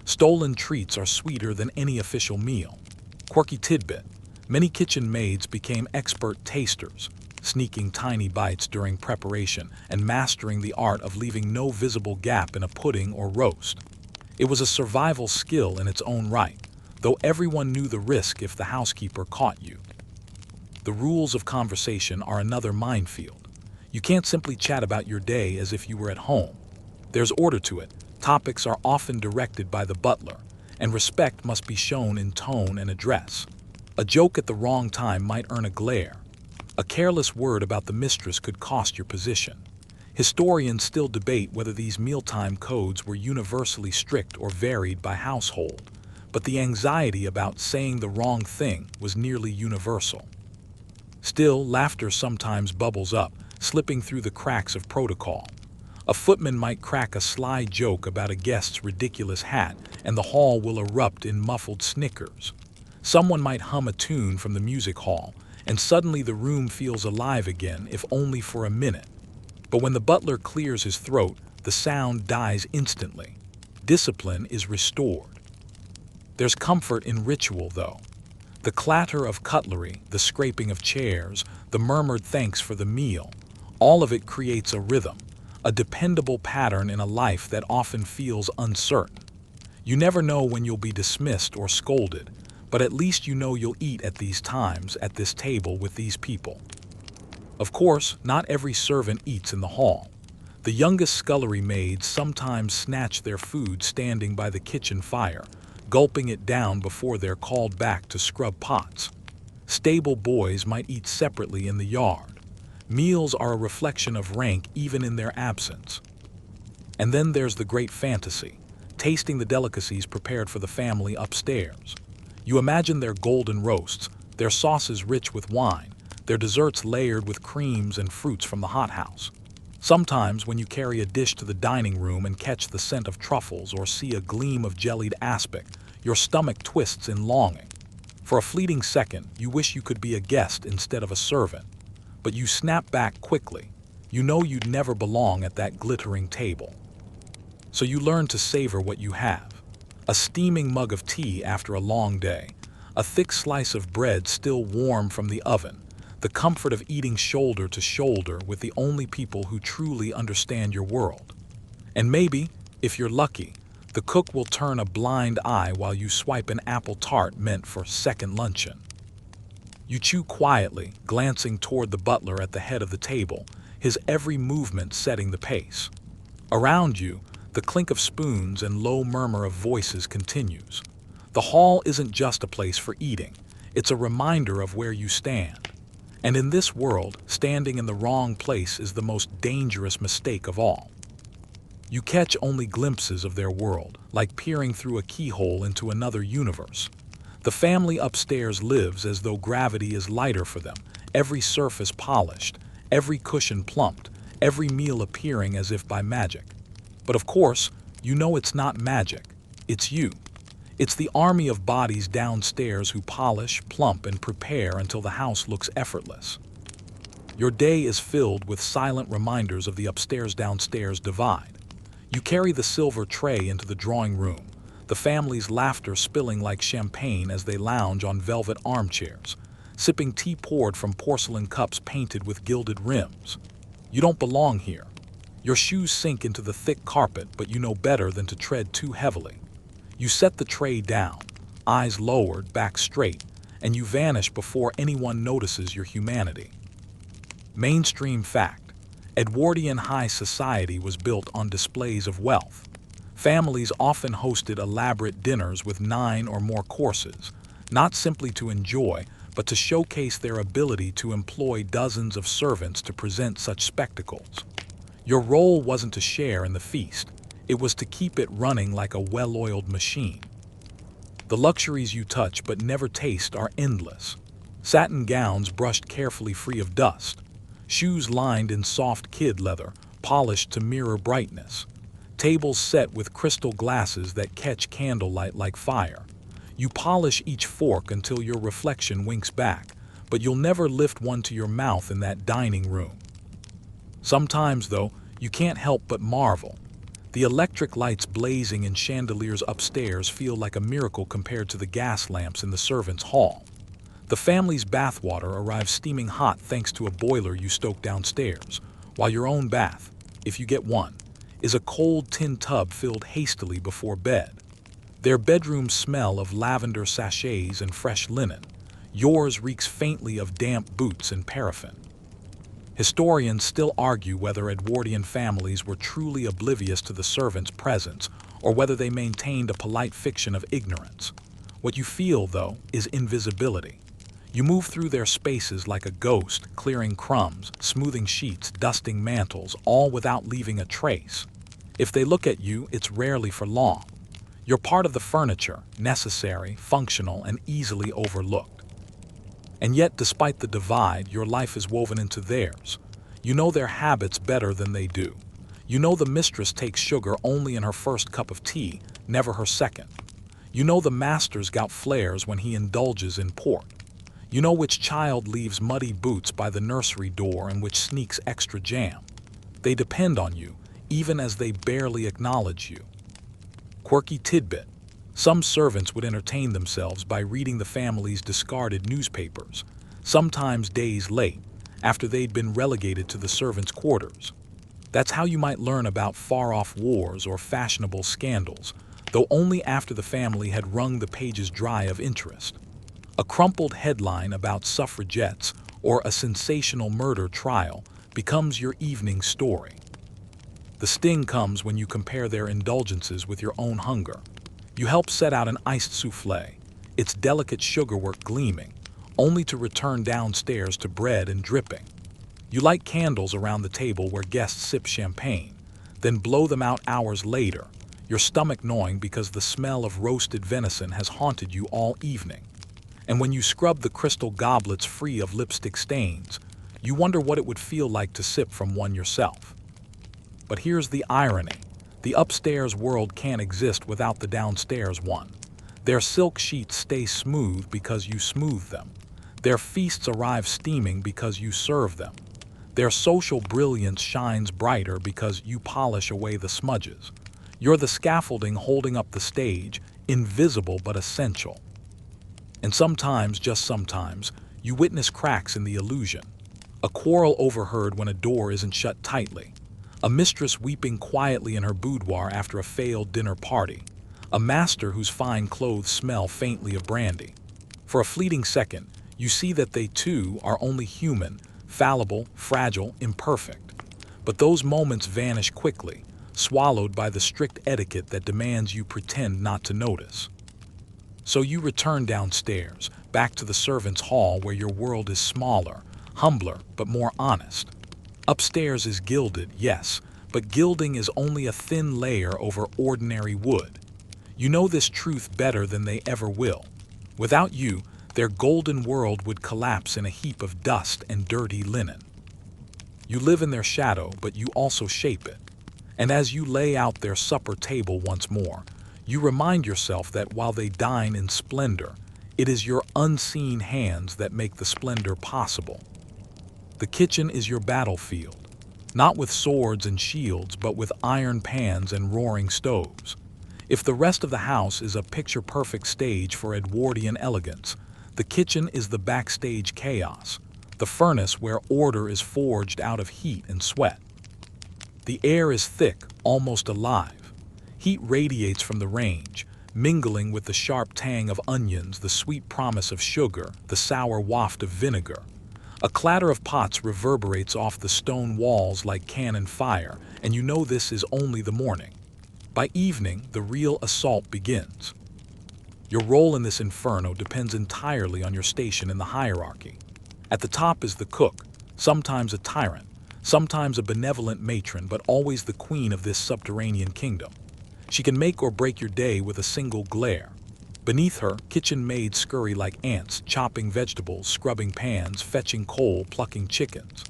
Stolen treats are sweeter than any official meal. Quirky tidbit: many kitchen maids became expert tasters, sneaking tiny bites during preparation and mastering the art of leaving no visible gap in a pudding or roast. It was a survival skill in its own right, though everyone knew the risk if the housekeeper caught you. The rules of conversation are another minefield. You can't simply chat about your day as if you were at home. There's order to it. Topics are often directed by the butler, and respect must be shown in tone and address. A joke at the wrong time might earn a glare. A careless word about the mistress could cost your position. Historians still debate whether these mealtime codes were universally strict or varied by household, but the anxiety about saying the wrong thing was nearly universal. Still, laughter sometimes bubbles up, slipping through the cracks of protocol. A footman might crack a sly joke about a guest's ridiculous hat, and the hall will erupt in muffled snickers. Someone might hum a tune from the music hall, and suddenly the room feels alive again, if only for a minute. But when the butler clears his throat, the sound dies instantly. Discipline is restored. There's comfort in ritual, though. The clatter of cutlery, the scraping of chairs, the murmured thanks for the meal, all of it creates a rhythm, a dependable pattern in a life that often feels uncertain. You never know when you'll be dismissed or scolded, but at least you know you'll eat at these times, at this table with these people. Of course, not every servant eats in the hall. The youngest scullery maids sometimes snatch their food standing by the kitchen fire, gulping it down before they're called back to scrub pots. Stable boys might eat separately in the yard. Meals are a reflection of rank even in their absence. And then there's the great fantasy, tasting the delicacies prepared for the family upstairs. You imagine their golden roasts, their sauces rich with wine, their desserts layered with creams and fruits from the hothouse. Sometimes when you carry a dish to the dining room and catch the scent of truffles or see a gleam of jellied aspic, your stomach twists in longing. For a fleeting second, you wish you could be a guest instead of a servant. But you snap back quickly. You know you'd never belong at that glittering table. So you learn to savor what you have. A steaming mug of tea after a long day, a thick slice of bread still warm from the oven, the comfort of eating shoulder to shoulder with the only people who truly understand your world. And maybe, if you're lucky, the cook will turn a blind eye while you swipe an apple tart meant for second luncheon. You chew quietly, glancing toward the butler at the head of the table, his every movement setting the pace. Around you, the clink of spoons and low murmur of voices continues. The hall isn't just a place for eating, it's a reminder of where you stand. And in this world, standing in the wrong place is the most dangerous mistake of all. You catch only glimpses of their world, like peering through a keyhole into another universe. The family upstairs lives as though gravity is lighter for them, every surface polished, every cushion plumped, every meal appearing as if by magic. But of course, you know it's not magic, it's you. It's the army of bodies downstairs who polish, plump, and prepare until the house looks effortless. Your day is filled with silent reminders of the upstairs-downstairs divide. You carry the silver tray into the drawing room, the family's laughter spilling like champagne as they lounge on velvet armchairs, sipping tea poured from porcelain cups painted with gilded rims. You don't belong here. Your shoes sink into the thick carpet, but you know better than to tread too heavily. You set the tray down, eyes lowered, back straight, and you vanish before anyone notices your humanity. Mainstream fact: Edwardian high society was built on displays of wealth. Families often hosted elaborate dinners with 9 or more courses, not simply to enjoy, but to showcase their ability to employ dozens of servants to present such spectacles. Your role wasn't to share in the feast. It was to keep it running like a well-oiled machine. The luxuries you touch but never taste are endless. Satin gowns brushed carefully free of dust. Shoes lined in soft kid leather, polished to mirror brightness. Tables set with crystal glasses that catch candlelight like fire. You polish each fork until your reflection winks back, but you'll never lift one to your mouth in that dining room. Sometimes, though, you can't help but marvel. The electric lights blazing in chandeliers upstairs feel like a miracle compared to the gas lamps in the servants' hall. The family's bathwater arrives steaming hot thanks to a boiler you stoke downstairs, while your own bath, if you get one, is a cold tin tub filled hastily before bed. Their bedrooms smell of lavender sachets and fresh linen. Yours reeks faintly of damp boots and paraffin. Historians still argue whether Edwardian families were truly oblivious to the servants' presence or whether they maintained a polite fiction of ignorance. What you feel, though, is invisibility. You move through their spaces like a ghost, clearing crumbs, smoothing sheets, dusting mantles, all without leaving a trace. If they look at you, it's rarely for long. You're part of the furniture, necessary, functional, and easily overlooked. And yet, despite the divide, your life is woven into theirs. You know their habits better than they do. You know the mistress takes sugar only in her first cup of tea, never her second. You know the master's gout flares when he indulges in port. You know which child leaves muddy boots by the nursery door and which sneaks extra jam. They depend on you, even as they barely acknowledge you. Quirky tidbit. Some servants would entertain themselves by reading the family's discarded newspapers, sometimes days late, after they'd been relegated to the servants' quarters. That's how you might learn about far-off wars or fashionable scandals, though only after the family had wrung the pages dry of interest. A crumpled headline about suffragettes or a sensational murder trial becomes your evening story. The sting comes when you compare their indulgences with your own hunger. You help set out an iced soufflé, its delicate sugarwork gleaming, only to return downstairs to bread and dripping. You light candles around the table where guests sip champagne, then blow them out hours later, your stomach gnawing because the smell of roasted venison has haunted you all evening. And when you scrub the crystal goblets free of lipstick stains, you wonder what it would feel like to sip from one yourself. But here's the irony. The upstairs world can't exist without the downstairs one. Their silk sheets stay smooth because you smooth them. Their feasts arrive steaming because you serve them. Their social brilliance shines brighter because you polish away the smudges. You're the scaffolding holding up the stage, invisible but essential. And sometimes, just sometimes, you witness cracks in the illusion. A quarrel overheard when a door isn't shut tightly. A mistress weeping quietly in her boudoir after a failed dinner party. A master whose fine clothes smell faintly of brandy. For a fleeting second, you see that they too are only human, fallible, fragile, imperfect. But those moments vanish quickly, swallowed by the strict etiquette that demands you pretend not to notice. So you return downstairs, back to the servants' hall where your world is smaller, humbler, but more honest. Upstairs is gilded, yes, but gilding is only a thin layer over ordinary wood. You know this truth better than they ever will. Without you, their golden world would collapse in a heap of dust and dirty linen. You live in their shadow, but you also shape it. And as you lay out their supper table once more, you remind yourself that while they dine in splendor, it is your unseen hands that make the splendor possible. The kitchen is your battlefield, not with swords and shields, but with iron pans and roaring stoves. If the rest of the house is a picture-perfect stage for Edwardian elegance, the kitchen is the backstage chaos, the furnace where order is forged out of heat and sweat. The air is thick, almost alive. Heat radiates from the range, mingling with the sharp tang of onions, the sweet promise of sugar, the sour waft of vinegar. A clatter of pots reverberates off the stone walls like cannon fire, and you know this is only the morning. By evening, the real assault begins. Your role in this inferno depends entirely on your station in the hierarchy. At the top is the cook, sometimes a tyrant, sometimes a benevolent matron, but always the queen of this subterranean kingdom. She can make or break your day with a single glare. Beneath her, kitchen maids scurry like ants, chopping vegetables, scrubbing pans, fetching coal, plucking chickens.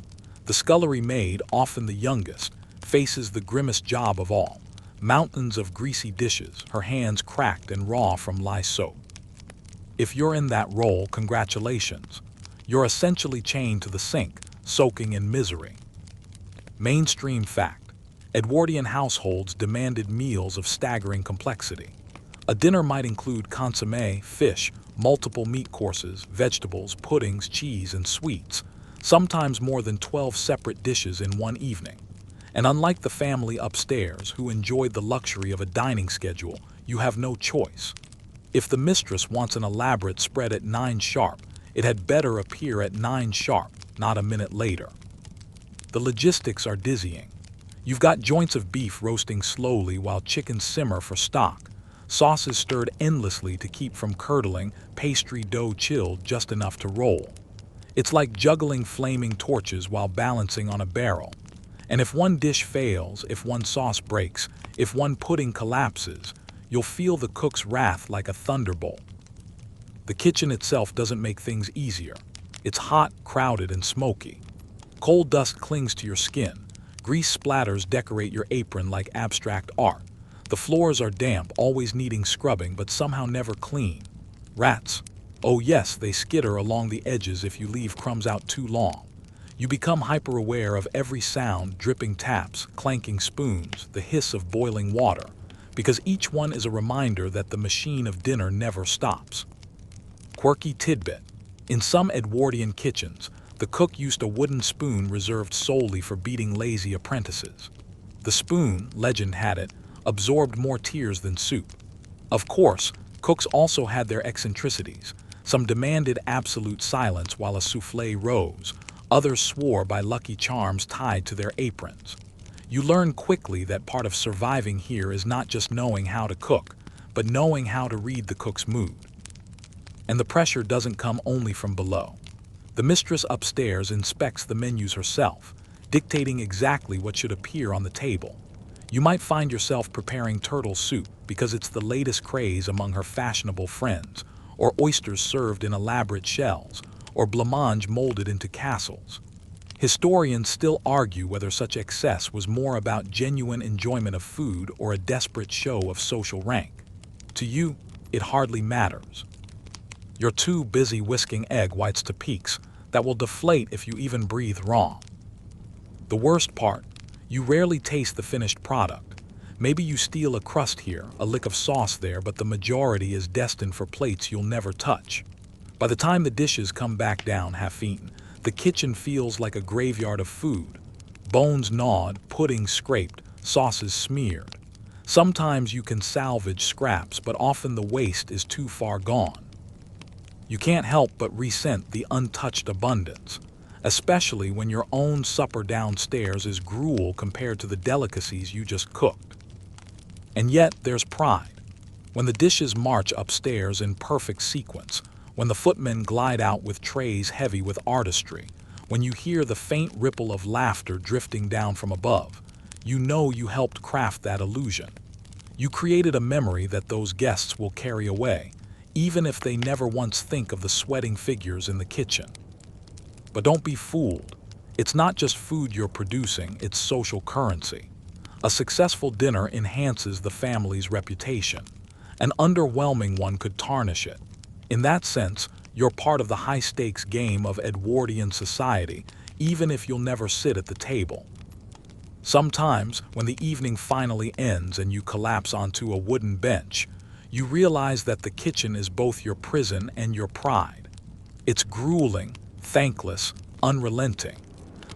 The scullery maid, often the youngest, faces the grimmest job of all. Mountains of greasy dishes, her hands cracked and raw from lye soap. If you're in that role, congratulations. You're essentially chained to the sink, soaking in misery. Mainstream fact: Edwardian households demanded meals of staggering complexity. A dinner might include consommé, fish, multiple meat courses, vegetables, puddings, cheese, and sweets, sometimes more than 12 separate dishes in one evening. And unlike the family upstairs, who enjoyed the luxury of a dining schedule, you have no choice. If the mistress wants an elaborate spread at 9 sharp, it had better appear at 9 sharp, not a minute later. The logistics are dizzying. You've got joints of beef roasting slowly while chickens simmer for stock, sauces stirred endlessly to keep from curdling, pastry dough chilled just enough to roll. It's like juggling flaming torches while balancing on a barrel. And if one dish fails, if one sauce breaks, if one pudding collapses, you'll feel the cook's wrath like a thunderbolt. The kitchen itself doesn't make things easier. It's hot, crowded, and smoky. Coal dust clings to your skin. Grease splatters decorate your apron like abstract art. The floors are damp, always needing scrubbing, but somehow never clean. Rats. Oh yes, they skitter along the edges if you leave crumbs out too long. You become hyper-aware of every sound: dripping taps, clanking spoons, the hiss of boiling water, because each one is a reminder that the machine of dinner never stops. Quirky tidbit: in some Edwardian kitchens, the cook used a wooden spoon reserved solely for beating lazy apprentices. The spoon, legend had it, absorbed more tears than soup. Of course, cooks also had their eccentricities. Some demanded absolute silence while a soufflé rose. Others swore by lucky charms tied to their aprons. You learn quickly that part of surviving here is not just knowing how to cook, but knowing how to read the cook's mood. And the pressure doesn't come only from below. The mistress upstairs inspects the menus herself, dictating exactly what should appear on the table. You might find yourself preparing turtle soup because it's the latest craze among her fashionable friends, or oysters served in elaborate shells, or blancmange molded into castles. Historians still argue whether such excess was more about genuine enjoyment of food or a desperate show of social rank. To you, it hardly matters. You're too busy whisking egg whites to peaks that will deflate if you even breathe wrong. The worst part: you rarely taste the finished product. Maybe you steal a crust here, a lick of sauce there, but the majority is destined for plates you'll never touch. By the time the dishes come back down half-eaten, the kitchen feels like a graveyard of food. Bones gnawed, pudding scraped, sauces smeared. Sometimes you can salvage scraps, but often the waste is too far gone. You can't help but resent the untouched abundance, especially when your own supper downstairs is gruel compared to the delicacies you just cooked. And yet there's pride. When the dishes march upstairs in perfect sequence, when the footmen glide out with trays heavy with artistry, when you hear the faint ripple of laughter drifting down from above, you know you helped craft that illusion. You created a memory that those guests will carry away, even if they never once think of the sweating figures in the kitchen. But don't be fooled. It's not just food you're producing, it's social currency. A successful dinner enhances the family's reputation. An underwhelming one could tarnish it. In that sense, you're part of the high-stakes game of Edwardian society, even if you'll never sit at the table. Sometimes, when the evening finally ends and you collapse onto a wooden bench, you realize that the kitchen is both your prison and your pride. It's grueling, thankless, unrelenting.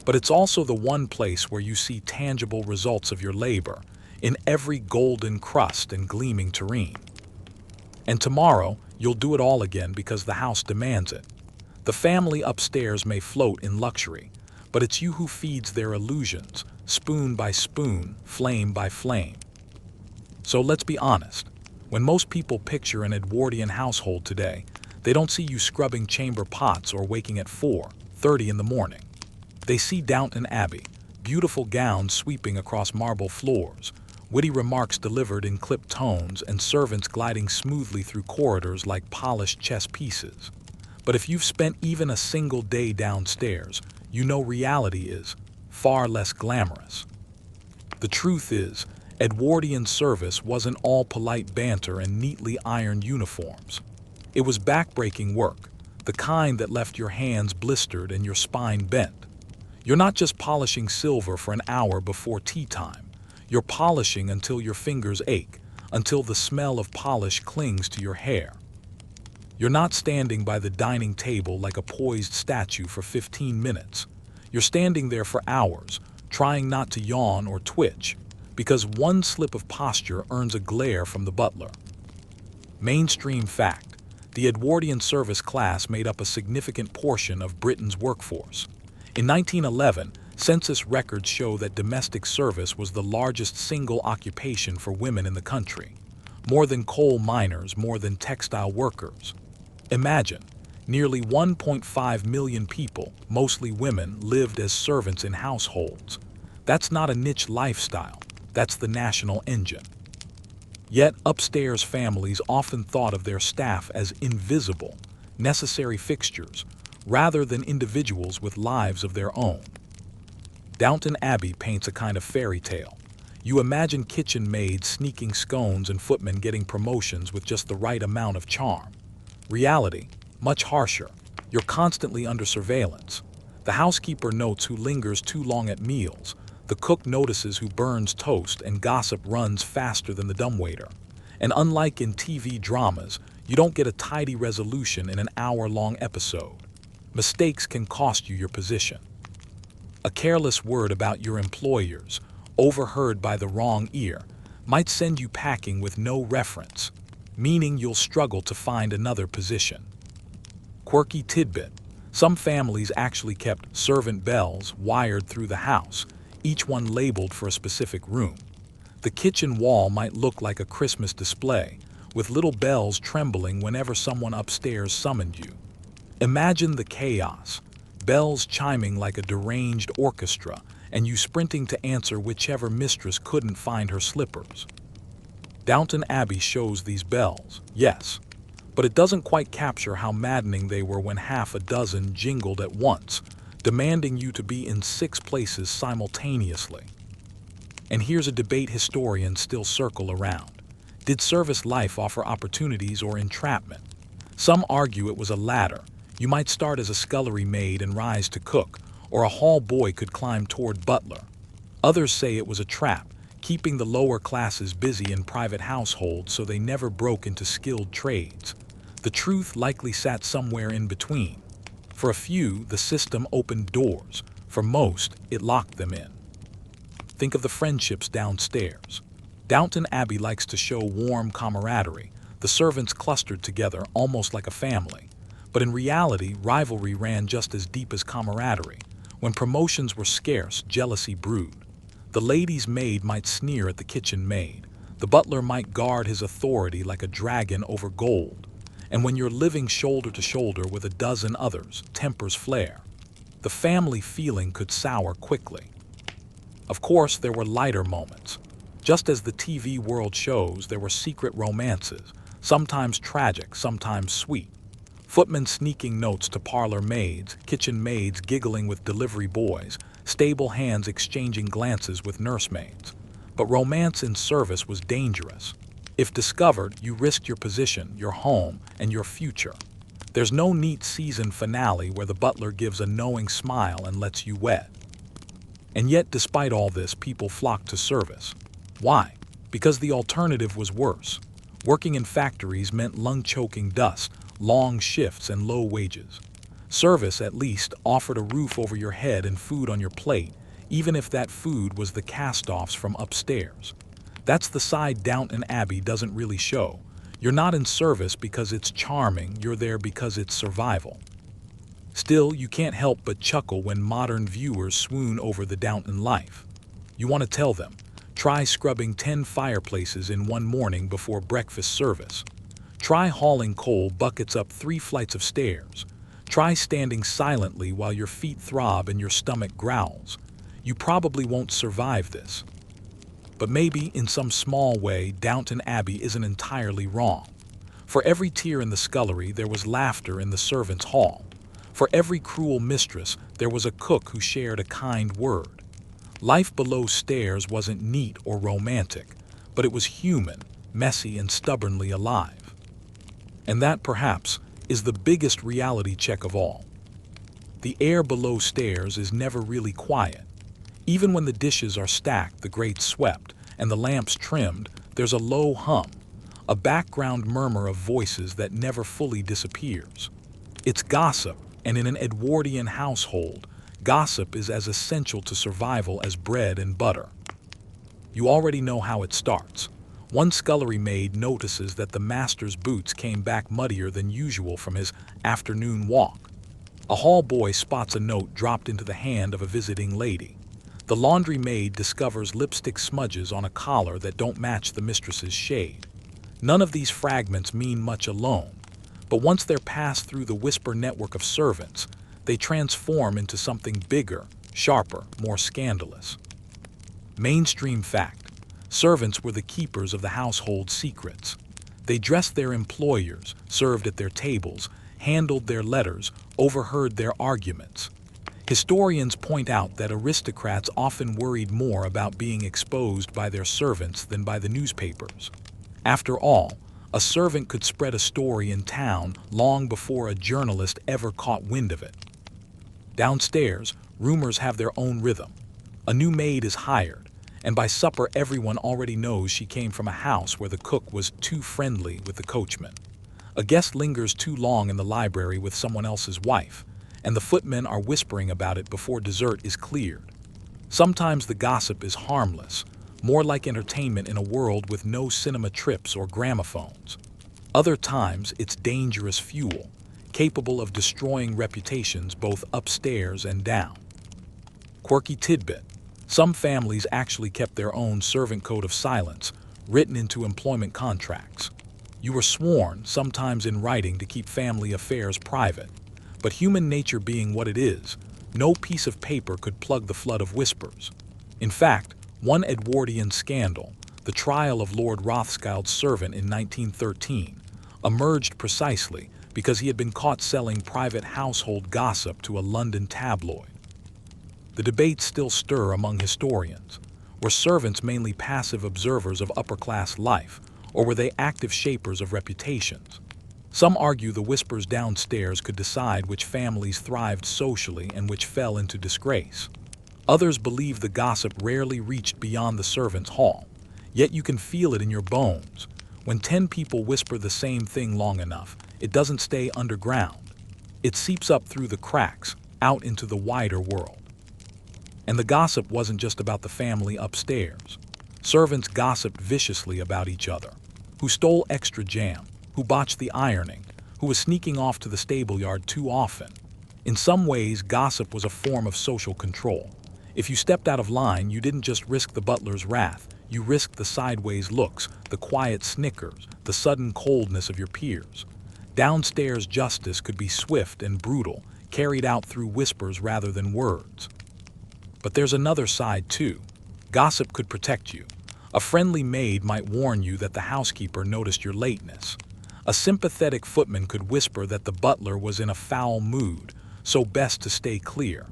But it's also the one place where you see tangible results of your labor, in every golden crust and gleaming tureen. And tomorrow, you'll do it all again because the house demands it. The family upstairs may float in luxury, but it's you who feeds their illusions, spoon by spoon, flame by flame. So let's be honest. When most people picture an Edwardian household today, they don't see you scrubbing chamber pots or waking at 4:30 in the morning. They see Downton Abbey, beautiful gowns sweeping across marble floors, witty remarks delivered in clipped tones, and servants gliding smoothly through corridors like polished chess pieces. But if you've spent even a single day downstairs, you know reality is far less glamorous. The truth is, Edwardian service wasn't all polite banter and neatly ironed uniforms. It was backbreaking work, the kind that left your hands blistered and your spine bent. You're not just polishing silver for an hour before tea time. You're polishing until your fingers ache, until the smell of polish clings to your hair. You're not standing by the dining table like a poised statue for 15 minutes. You're standing there for hours, trying not to yawn or twitch, because one slip of posture earns a glare from the butler. Mainstream fact: the Edwardian service class made up a significant portion of Britain's workforce. In 1911, census records show that domestic service was the largest single occupation for women in the country. More than coal miners, more than textile workers. Imagine, nearly 1.5 million people, mostly women, lived as servants in households. That's not a niche lifestyle, that's the national engine. Yet upstairs families often thought of their staff as invisible, necessary fixtures, rather than individuals with lives of their own. Downton Abbey paints a kind of fairy tale. You imagine kitchen maids sneaking scones and footmen getting promotions with just the right amount of charm. Reality, much harsher. You're constantly under surveillance. The housekeeper notes who lingers too long at meals. The cook notices who burns toast, and gossip runs faster than the dumbwaiter. And unlike in TV dramas, you don't get a tidy resolution in an hour-long episode. Mistakes can cost you your position. A careless word about your employers, overheard by the wrong ear, might send you packing with no reference, meaning you'll struggle to find another position. Quirky tidbit: some families actually kept servant bells wired through the house, each one labeled for a specific room. The kitchen wall might look like a Christmas display, with little bells trembling whenever someone upstairs summoned you. Imagine the chaos, bells chiming like a deranged orchestra, and you sprinting to answer whichever mistress couldn't find her slippers. Downton Abbey shows these bells, yes, but it doesn't quite capture how maddening they were when half a dozen jingled at once, demanding you to be in 6 places simultaneously. And here's a debate historians still circle around. Did service life offer opportunities or entrapment? Some argue it was a latter. You might start as a scullery maid and rise to cook, or a hall boy could climb toward butler. Others say it was a trap, keeping the lower classes busy in private households so they never broke into skilled trades. The truth likely sat somewhere in between. For a few, the system opened doors. For most, it locked them in. Think of the friendships downstairs. Downton Abbey likes to show warm camaraderie, the servants clustered together almost like a family. But in reality, rivalry ran just as deep as camaraderie. When promotions were scarce, jealousy brewed. The lady's maid might sneer at the kitchen maid. The butler might guard his authority like a dragon over gold. And when you're living shoulder to shoulder with a dozen others, tempers flare. The family feeling could sour quickly. Of course, there were lighter moments. Just as the TV world shows, there were secret romances, sometimes tragic, sometimes sweet. Footmen sneaking notes to parlor maids, kitchen maids giggling with delivery boys, stable hands exchanging glances with nursemaids. But romance in service was dangerous. If discovered, you risked your position, your home, and your future. There's no neat season finale where the butler gives a knowing smile and lets you wed. And yet, despite all this, people flocked to service. Why? Because the alternative was worse. Working in factories meant lung-choking dust, long shifts, and low wages. Service, at least, offered a roof over your head and food on your plate, even if that food was the cast-offs from upstairs. That's the side Downton Abbey doesn't really show. You're not in service because it's charming, you're there because it's survival. Still, you can't help but chuckle when modern viewers swoon over the Downton life. You want to tell them, try scrubbing 10 fireplaces in one morning before breakfast service. Try hauling coal buckets up 3 flights of stairs. Try standing silently while your feet throb and your stomach growls. You probably won't survive this. But maybe, in some small way, Downton Abbey isn't entirely wrong. For every tear in the scullery, there was laughter in the servants' hall. For every cruel mistress, there was a cook who shared a kind word. Life below stairs wasn't neat or romantic, but it was human, messy, and stubbornly alive. And that, perhaps, is the biggest reality check of all. The air below stairs is never really quiet. Even when the dishes are stacked, the grates swept, and the lamps trimmed, there's a low hum, a background murmur of voices that never fully disappears. It's gossip, and in an Edwardian household, gossip is as essential to survival as bread and butter. You already know how it starts. One scullery maid notices that the master's boots came back muddier than usual from his afternoon walk. A hall boy spots a note dropped into the hand of a visiting lady. The laundry maid discovers lipstick smudges on a collar that don't match the mistress's shade. None of these fragments mean much alone, but once they're passed through the whisper network of servants, they transform into something bigger, sharper, more scandalous. Mainstream fact: servants were the keepers of the household's secrets. They dressed their employers, served at their tables, handled their letters, overheard their arguments. Historians point out that aristocrats often worried more about being exposed by their servants than by the newspapers. After all, a servant could spread a story in town long before a journalist ever caught wind of it. Downstairs, rumors have their own rhythm. A new maid is hired, and by supper everyone already knows she came from a house where the cook was too friendly with the coachman. A guest lingers too long in the library with someone else's wife, and the footmen are whispering about it before dessert is cleared. Sometimes the gossip is harmless, more like entertainment in a world with no cinema trips or gramophones. Other times it's dangerous fuel, capable of destroying reputations both upstairs and down. Quirky tidbit: some families actually kept their own servant code of silence, written into employment contracts. You were sworn, sometimes in writing, to keep family affairs private. But human nature being what it is, no piece of paper could plug the flood of whispers. In fact, one Edwardian scandal, the trial of Lord Rothschild's servant in 1913, emerged precisely because he had been caught selling private household gossip to a London tabloid. The debates still stir among historians. Were servants mainly passive observers of upper-class life, or were they active shapers of reputations? Some argue the whispers downstairs could decide which families thrived socially and which fell into disgrace. Others believe the gossip rarely reached beyond the servants' hall, yet you can feel it in your bones. When 10 people whisper the same thing long enough, it doesn't stay underground. It seeps up through the cracks, out into the wider world. And the gossip wasn't just about the family upstairs. Servants gossiped viciously about each other. Who stole extra jam? Who botched the ironing? Who was sneaking off to the stable yard too often? In some ways, gossip was a form of social control. If you stepped out of line, you didn't just risk the butler's wrath, you risked the sideways looks, the quiet snickers, the sudden coldness of your peers. Downstairs justice could be swift and brutal, carried out through whispers rather than words. But there's another side too. Gossip could protect you. A friendly maid might warn you that the housekeeper noticed your lateness. A sympathetic footman could whisper that the butler was in a foul mood, so best to stay clear.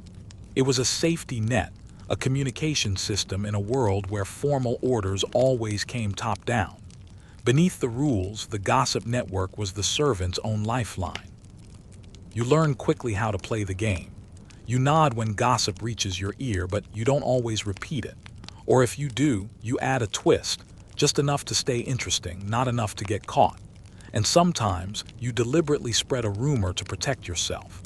It was a safety net, a communication system in a world where formal orders always came top down. Beneath the rules, the gossip network was the servant's own lifeline. You learn quickly how to play the game. You nod when gossip reaches your ear, but you don't always repeat it. Or if you do, you add a twist, just enough to stay interesting, not enough to get caught. And sometimes, you deliberately spread a rumor to protect yourself.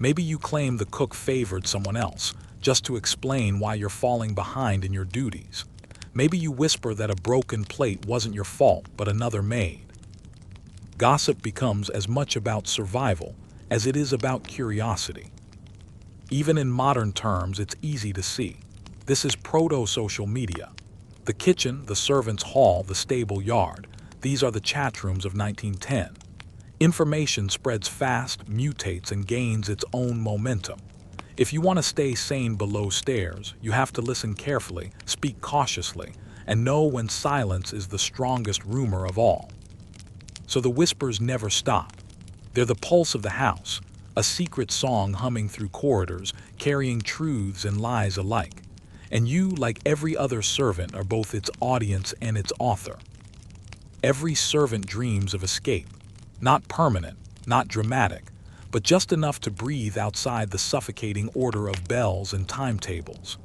Maybe you claim the cook favored someone else, just to explain why you're falling behind in your duties. Maybe you whisper that a broken plate wasn't your fault, but another maid. Gossip becomes as much about survival as it is about curiosity. Even in modern terms, it's easy to see. This is proto-social media. The kitchen, the servants' hall, the stable yard, these are the chat rooms of 1910. Information spreads fast, mutates, and gains its own momentum. If you want to stay sane below stairs, you have to listen carefully, speak cautiously, and know when silence is the strongest rumor of all. So the whispers never stop. They're the pulse of the house, a secret song humming through corridors, carrying truths and lies alike. And you, like every other servant, are both its audience and its author. Every servant dreams of escape, not permanent, not dramatic, but just enough to breathe outside the suffocating order of bells and timetables.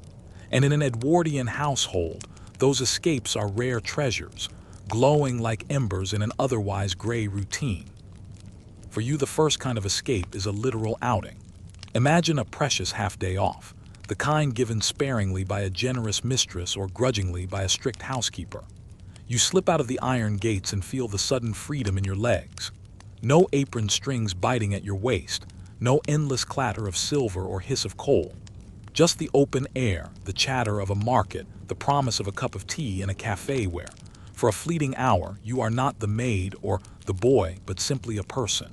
And in an Edwardian household, those escapes are rare treasures, glowing like embers in an otherwise gray routine. For you, the first kind of escape is a literal outing. Imagine a precious half-day off, the kind given sparingly by a generous mistress or grudgingly by a strict housekeeper. You slip out of the iron gates and feel the sudden freedom in your legs. No apron strings biting at your waist, no endless clatter of silver or hiss of coal. Just the open air, the chatter of a market, the promise of a cup of tea in a cafe where, for a fleeting hour, you are not the maid or the boy, but simply a person.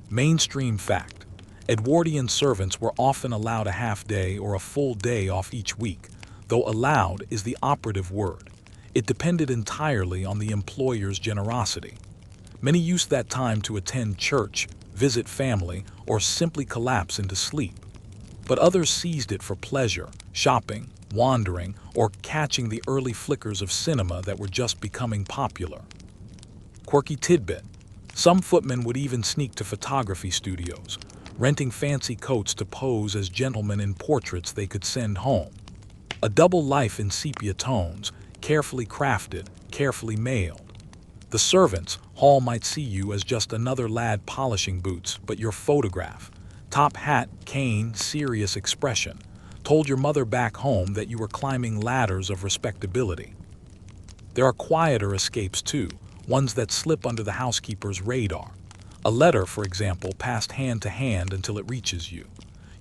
Mainstream fact: Edwardian servants were often allowed a half-day or a full day off each week, though allowed is the operative word. It depended entirely on the employer's generosity. Many used that time to attend church, visit family, or simply collapse into sleep. But others seized it for pleasure, shopping, wandering, or catching the early flickers of cinema that were just becoming popular. Quirky tidbit: some footmen would even sneak to photography studios, renting fancy coats to pose as gentlemen in portraits they could send home. A double life in sepia tones, carefully crafted, carefully mailed. The servants' hall might see you as just another lad polishing boots, but your photograph, top hat, cane, serious expression, told your mother back home that you were climbing ladders of respectability. There are quieter escapes too, ones that slip under the housekeeper's radar. A letter, for example, passed hand to hand until it reaches you.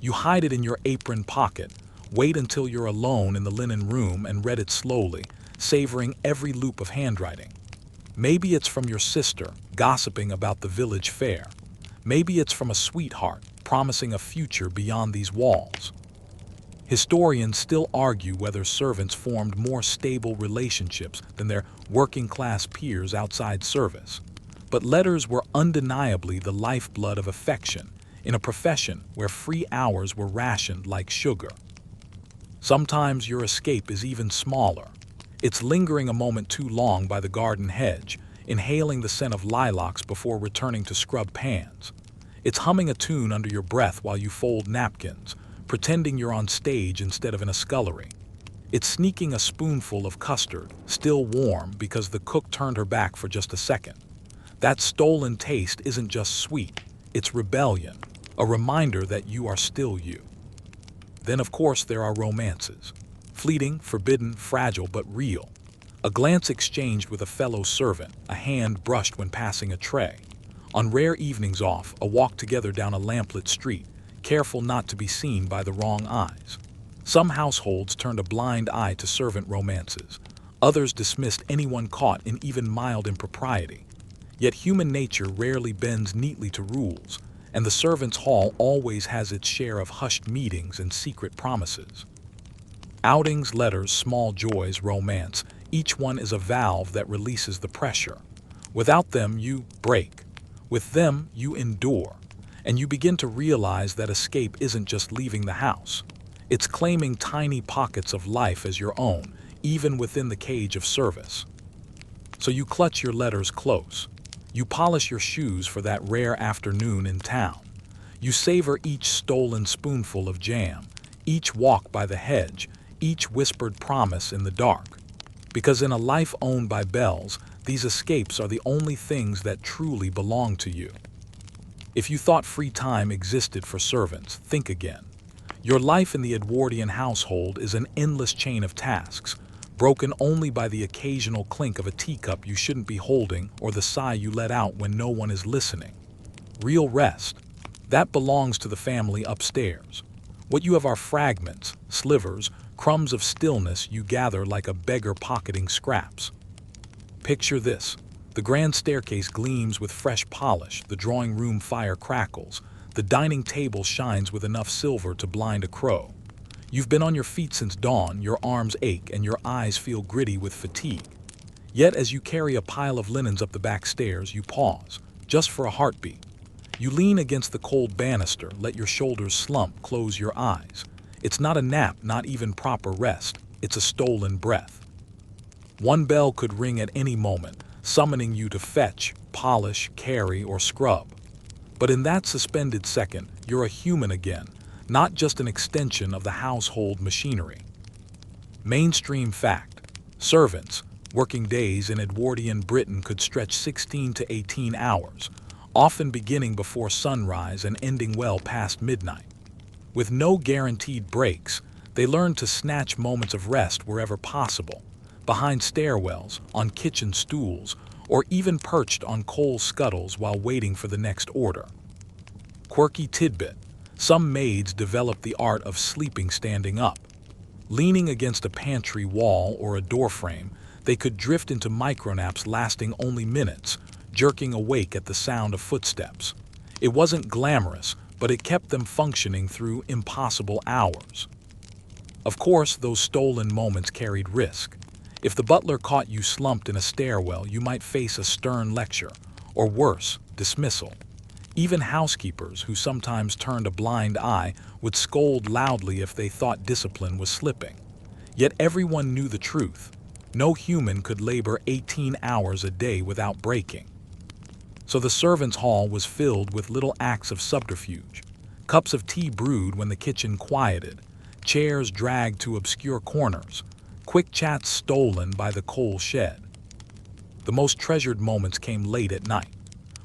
You hide it in your apron pocket, wait until you're alone in the linen room and read it slowly, savoring every loop of handwriting. Maybe it's from your sister, gossiping about the village fair. Maybe it's from a sweetheart, promising a future beyond these walls. Historians still argue whether servants formed more stable relationships than their working-class peers outside service. But letters were undeniably the lifeblood of affection, in a profession where free hours were rationed like sugar. Sometimes your escape is even smaller. It's lingering a moment too long by the garden hedge, inhaling the scent of lilacs before returning to scrub pans. It's humming a tune under your breath while you fold napkins, pretending you're on stage instead of in a scullery. It's sneaking a spoonful of custard, still warm because the cook turned her back for just a second. That stolen taste isn't just sweet, it's rebellion, a reminder that you are still you. Then, of course, there are romances. Fleeting, forbidden, fragile, but real. A glance exchanged with a fellow servant, a hand brushed when passing a tray. On rare evenings off, a walk together down a lamplit street, careful not to be seen by the wrong eyes. Some households turned a blind eye to servant romances. Others dismissed anyone caught in even mild impropriety. Yet human nature rarely bends neatly to rules, and the servants' hall always has its share of hushed meetings and secret promises. Outings, letters, small joys, romance, each one is a valve that releases the pressure. Without them, you break. With them, you endure. And you begin to realize that escape isn't just leaving the house. It's claiming tiny pockets of life as your own, even within the cage of service. So you clutch your letters close. You polish your shoes for that rare afternoon in town. You savor each stolen spoonful of jam, each walk by the hedge, each whispered promise in the dark. Because in a life owned by bells, these escapes are the only things that truly belong to you. If you thought free time existed for servants, think again. Your life in the Edwardian household is an endless chain of tasks, broken only by the occasional clink of a teacup you shouldn't be holding or the sigh you let out when no one is listening. Real rest, that belongs to the family upstairs. What you have are fragments, slivers, crumbs of stillness you gather like a beggar pocketing scraps. Picture this. The grand staircase gleams with fresh polish, the drawing room fire crackles, the dining table shines with enough silver to blind a crow. You've been on your feet since dawn, your arms ache, and your eyes feel gritty with fatigue. Yet as you carry a pile of linens up the back stairs, you pause, just for a heartbeat. You lean against the cold banister, let your shoulders slump, close your eyes. It's not a nap, not even proper rest. It's a stolen breath. One bell could ring at any moment, summoning you to fetch, polish, carry, or scrub. But in that suspended second, you're a human again, not just an extension of the household machinery. Mainstream fact: servants, working days in Edwardian Britain could stretch 16 to 18 hours, often beginning before sunrise and ending well past midnight. With no guaranteed breaks, they learned to snatch moments of rest wherever possible, behind stairwells, on kitchen stools, or even perched on coal scuttles while waiting for the next order. Quirky tidbit: some maids developed the art of sleeping standing up. Leaning against a pantry wall or a doorframe, they could drift into micronaps lasting only minutes, jerking awake at the sound of footsteps. It wasn't glamorous, but it kept them functioning through impossible hours. Of course, those stolen moments carried risk. If the butler caught you slumped in a stairwell, you might face a stern lecture, or worse, dismissal. Even housekeepers, who sometimes turned a blind eye, would scold loudly if they thought discipline was slipping. Yet everyone knew the truth. No human could labor 18 hours a day without breaking. So the servants' hall was filled with little acts of subterfuge. Cups of tea brewed when the kitchen quieted, chairs dragged to obscure corners, quick chats stolen by the coal shed. The most treasured moments came late at night.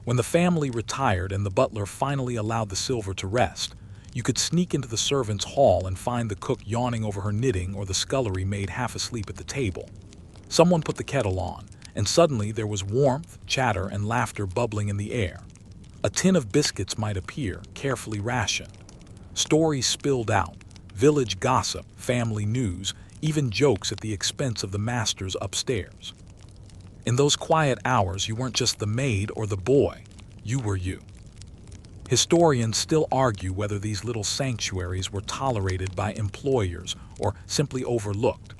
When the family retired and the butler finally allowed the silver to rest, you could sneak into the servants' hall and find the cook yawning over her knitting or the scullery maid half asleep at the table. Someone put the kettle on, and suddenly there was warmth, chatter, and laughter bubbling in the air. A tin of biscuits might appear, carefully rationed. Stories spilled out, village gossip, family news, even jokes at the expense of the masters upstairs. In those quiet hours, you weren't just the maid or the boy, you were you. Historians still argue whether these little sanctuaries were tolerated by employers or simply overlooked.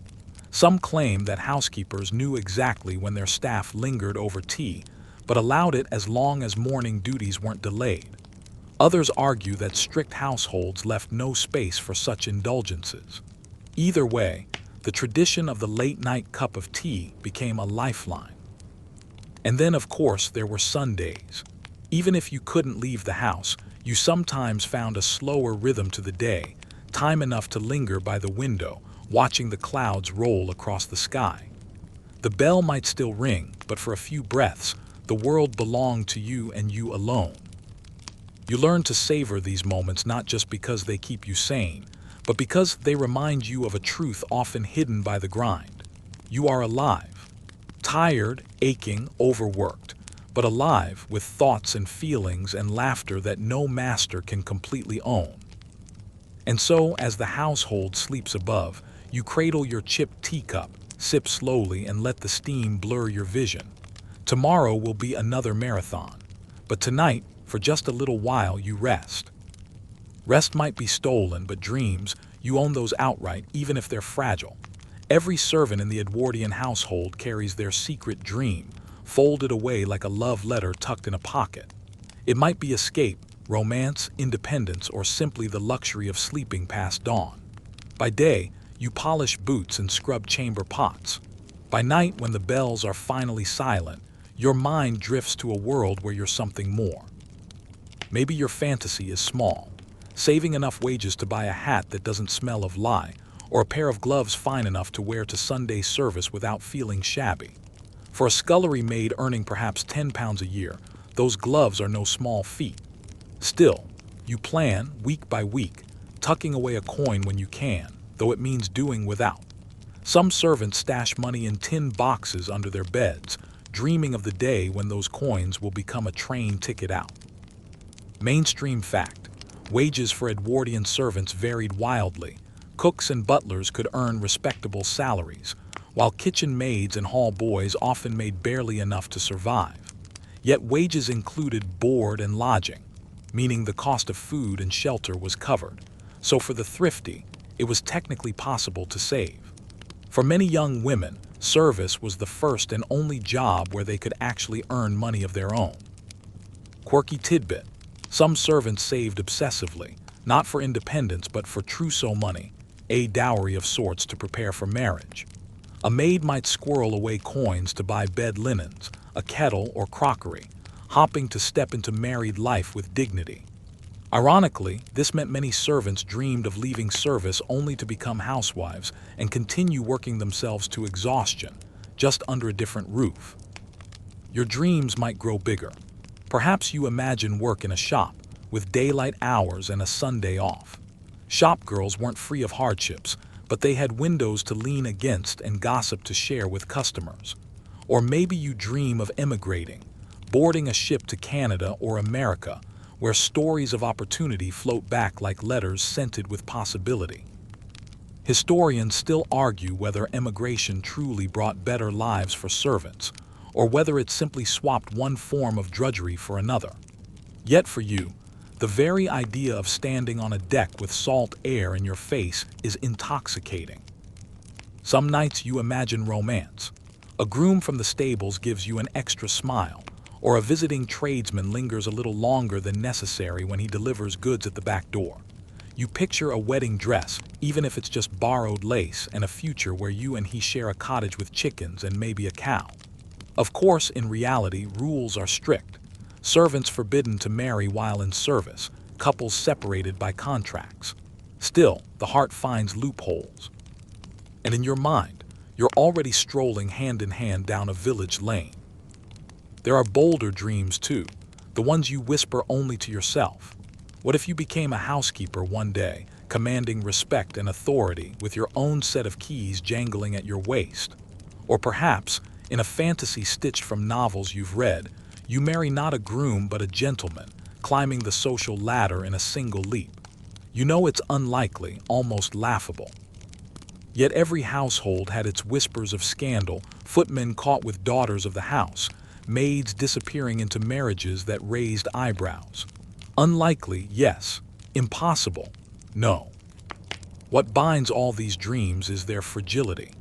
Some claim that housekeepers knew exactly when their staff lingered over tea, but allowed it as long as morning duties weren't delayed. Others argue that strict households left no space for such indulgences. Either way, the tradition of the late-night cup of tea became a lifeline. And then, of course, there were Sundays. Even if you couldn't leave the house, you sometimes found a slower rhythm to the day, time enough to linger by the window, watching the clouds roll across the sky. The bell might still ring, but for a few breaths, the world belonged to you and you alone. You learn to savor these moments not just because they keep you sane, but because they remind you of a truth often hidden by the grind. You are alive. Tired, aching, overworked, but alive with thoughts and feelings and laughter that no master can completely own. And so, as the household sleeps above, you cradle your chipped teacup, sip slowly, and let the steam blur your vision. Tomorrow will be another marathon, but tonight, for just a little while, you rest. Rest might be stolen, but dreams, you own those outright, even if they're fragile. Every servant in the Edwardian household carries their secret dream, folded away like a love letter tucked in a pocket. It might be escape, romance, independence, or simply the luxury of sleeping past dawn. By day, you polish boots and scrub chamber pots. By night, when the bells are finally silent, your mind drifts to a world where you're something more. Maybe your fantasy is small, saving enough wages to buy a hat that doesn't smell of lye, or a pair of gloves fine enough to wear to Sunday service without feeling shabby. For a scullery maid earning perhaps £10 a year, those gloves are no small feat. Still, you plan, week by week, tucking away a coin when you can, though it means doing without. Some servants stash money in tin boxes under their beds, dreaming of the day when those coins will become a train ticket out. Mainstream fact: wages for Edwardian servants varied wildly. Cooks and butlers could earn respectable salaries, while kitchen maids and hall boys often made barely enough to survive. Yet wages included board and lodging, meaning the cost of food and shelter was covered. So for the thrifty, it was technically possible to save. For many young women, service was the first and only job where they could actually earn money of their own. Quirky tidbit: some servants saved obsessively, not for independence but for trousseau money, a dowry of sorts to prepare for marriage. A maid might squirrel away coins to buy bed linens, a kettle or crockery, hoping to step into married life with dignity. Ironically, this meant many servants dreamed of leaving service only to become housewives and continue working themselves to exhaustion, just under a different roof. Your dreams might grow bigger. Perhaps you imagine work in a shop, with daylight hours and a Sunday off. Shop girls weren't free of hardships, but they had windows to lean against and gossip to share with customers. Or maybe you dream of emigrating, boarding a ship to Canada or America, where stories of opportunity float back like letters scented with possibility. Historians still argue whether emigration truly brought better lives for servants, or whether it simply swapped one form of drudgery for another. Yet for you, the very idea of standing on a deck with salt air in your face is intoxicating. Some nights you imagine romance. A groom from the stables gives you an extra smile, or a visiting tradesman lingers a little longer than necessary when he delivers goods at the back door. You picture a wedding dress, even if it's just borrowed lace, and a future where you and he share a cottage with chickens and maybe a cow. Of course, in reality, rules are strict. Servants forbidden to marry while in service, couples separated by contracts. Still, the heart finds loopholes. And in your mind, you're already strolling hand in hand down a village lane. There are bolder dreams too, the ones you whisper only to yourself. What if you became a housekeeper one day, commanding respect and authority with your own set of keys jangling at your waist? Or perhaps, in a fantasy stitched from novels you've read, you marry not a groom but a gentleman, climbing the social ladder in a single leap. You know it's unlikely, almost laughable. Yet every household had its whispers of scandal, footmen caught with daughters of the house, maids disappearing into marriages that raised eyebrows. Unlikely, yes. Impossible, no. What binds all these dreams is their fragility.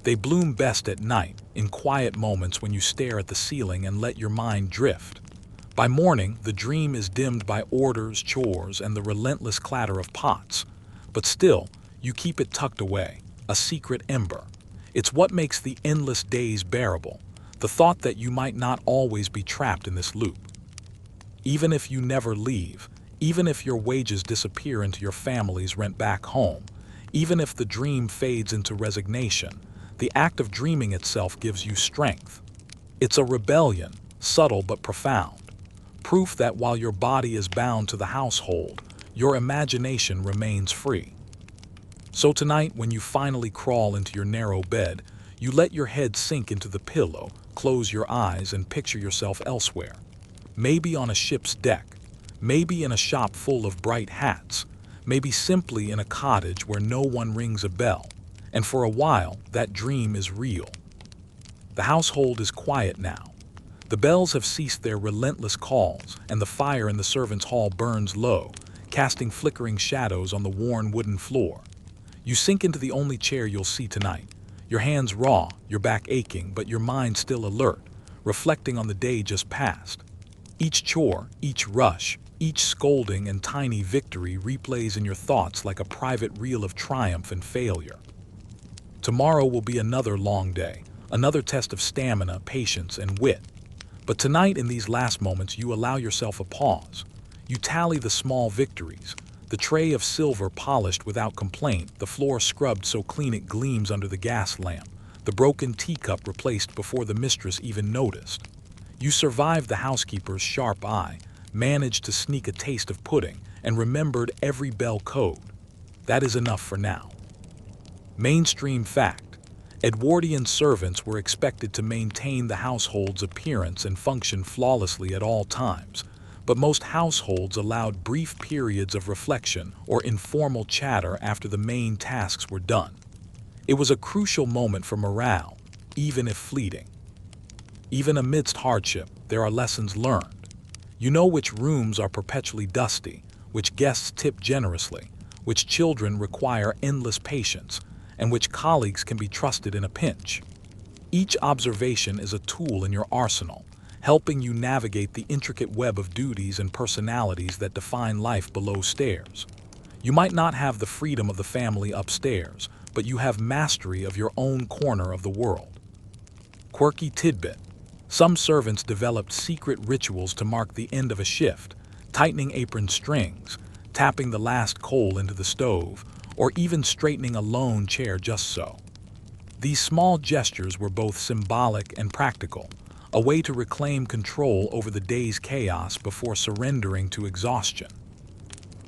They bloom best at night, in quiet moments when you stare at the ceiling and let your mind drift. By morning, the dream is dimmed by orders, chores, and the relentless clatter of pots. But still, you keep it tucked away, a secret ember. It's what makes the endless days bearable, the thought that you might not always be trapped in this loop. Even if you never leave, even if your wages disappear into your family's rent back home, even if the dream fades into resignation, the act of dreaming itself gives you strength. It's a rebellion, subtle but profound, proof that while your body is bound to the household, your imagination remains free. So tonight, when you finally crawl into your narrow bed, you let your head sink into the pillow, close your eyes, and picture yourself elsewhere. Maybe on a ship's deck, maybe in a shop full of bright hats, maybe simply in a cottage where no one rings a bell. And for a while, that dream is real. The household is quiet now. The bells have ceased their relentless calls, and the fire in the servants' hall burns low, casting flickering shadows on the worn wooden floor. You sink into the only chair you'll see tonight, your hands raw, your back aching, but your mind still alert, reflecting on the day just past. Each chore, each rush, each scolding and tiny victory replays in your thoughts like a private reel of triumph and failure. Tomorrow will be another long day, another test of stamina, patience, and wit. But tonight, in these last moments, you allow yourself a pause. You tally the small victories, the tray of silver polished without complaint, the floor scrubbed so clean it gleams under the gas lamp, the broken teacup replaced before the mistress even noticed. You survived the housekeeper's sharp eye, managed to sneak a taste of pudding, and remembered every bell code. That is enough for now. Mainstream fact: Edwardian servants were expected to maintain the household's appearance and function flawlessly at all times, but most households allowed brief periods of reflection or informal chatter after the main tasks were done. It was a crucial moment for morale, even if fleeting. Even amidst hardship, there are lessons learned. You know which rooms are perpetually dusty, which guests tip generously, which children require endless patience, and which colleagues can be trusted in a pinch. Each observation is a tool in your arsenal, helping you navigate the intricate web of duties and personalities that define life below stairs. You might not have the freedom of the family upstairs, but you have mastery of your own corner of the world. Quirky tidbit. Some servants developed secret rituals to mark the end of a shift, tightening apron strings, tapping the last coal into the stove, or even straightening a lone chair just so. These small gestures were both symbolic and practical, a way to reclaim control over the day's chaos before surrendering to exhaustion.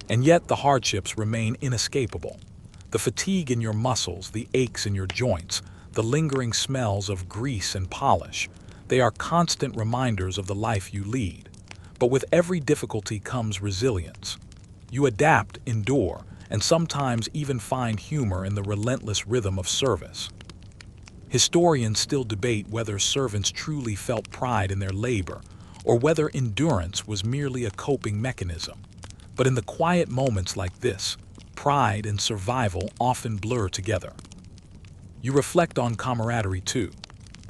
And yet the hardships remain inescapable. The fatigue in your muscles, the aches in your joints, the lingering smells of grease and polish, they are constant reminders of the life you lead. But with every difficulty comes resilience. You adapt, endure, and sometimes even find humor in the relentless rhythm of service. Historians still debate whether servants truly felt pride in their labor, or whether endurance was merely a coping mechanism. But in the quiet moments like this, pride and survival often blur together. You reflect on camaraderie too.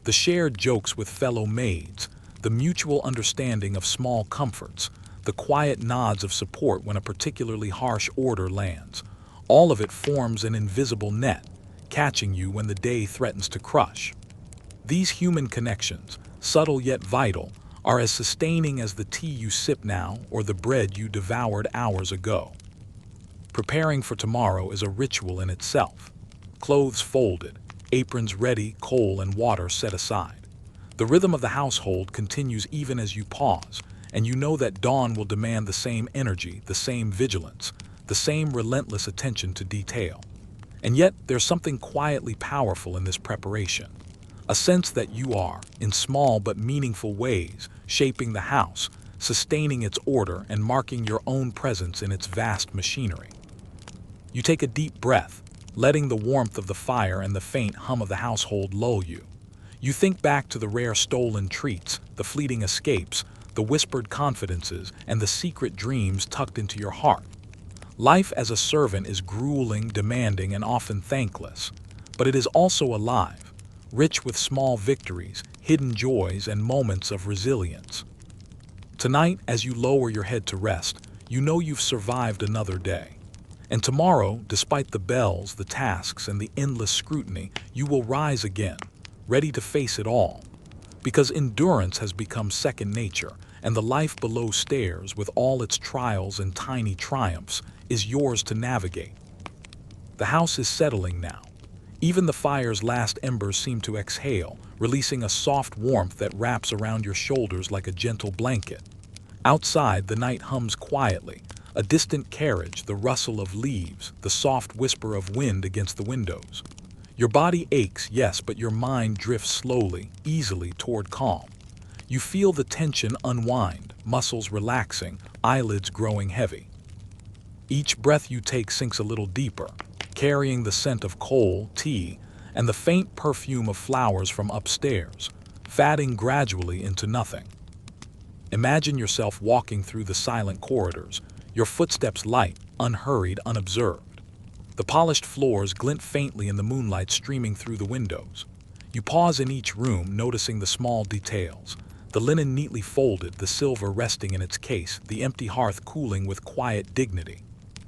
The shared jokes with fellow maids, the mutual understanding of small comforts, the quiet nods of support when a particularly harsh order lands. All of it forms an invisible net, catching you when the day threatens to crush. These human connections, subtle yet vital, are as sustaining as the tea you sip now or the bread you devoured hours ago. Preparing for tomorrow is a ritual in itself. Clothes folded, aprons ready, coal and water set aside. The rhythm of the household continues even as you pause, and you know that dawn will demand the same energy, the same vigilance, the same relentless attention to detail. And yet, there's something quietly powerful in this preparation. A sense that you are, in small but meaningful ways, shaping the house, sustaining its order and marking your own presence in its vast machinery. You take a deep breath, letting the warmth of the fire and the faint hum of the household lull you. You think back to the rare stolen treats, the fleeting escapes, the whispered confidences, and the secret dreams tucked into your heart. Life as a servant is grueling, demanding, and often thankless, but it is also alive, rich with small victories, hidden joys, and moments of resilience. Tonight, as you lower your head to rest, you know you've survived another day. And tomorrow, despite the bells, the tasks, and the endless scrutiny, you will rise again, ready to face it all. Because endurance has become second nature, and the life below stairs, with all its trials and tiny triumphs, is yours to navigate. The house is settling now. Even the fire's last embers seem to exhale, releasing a soft warmth that wraps around your shoulders like a gentle blanket. Outside, the night hums quietly, a distant carriage, the rustle of leaves, the soft whisper of wind against the windows. Your body aches, yes, but your mind drifts slowly, easily toward calm. You feel the tension unwind, muscles relaxing, eyelids growing heavy. Each breath you take sinks a little deeper, carrying the scent of coal, tea, and the faint perfume of flowers from upstairs, fading gradually into nothing. Imagine yourself walking through the silent corridors, your footsteps light, unhurried, unobserved. The polished floors glint faintly in the moonlight streaming through the windows. You pause in each room, noticing the small details. The linen neatly folded, the silver resting in its case, the empty hearth cooling with quiet dignity.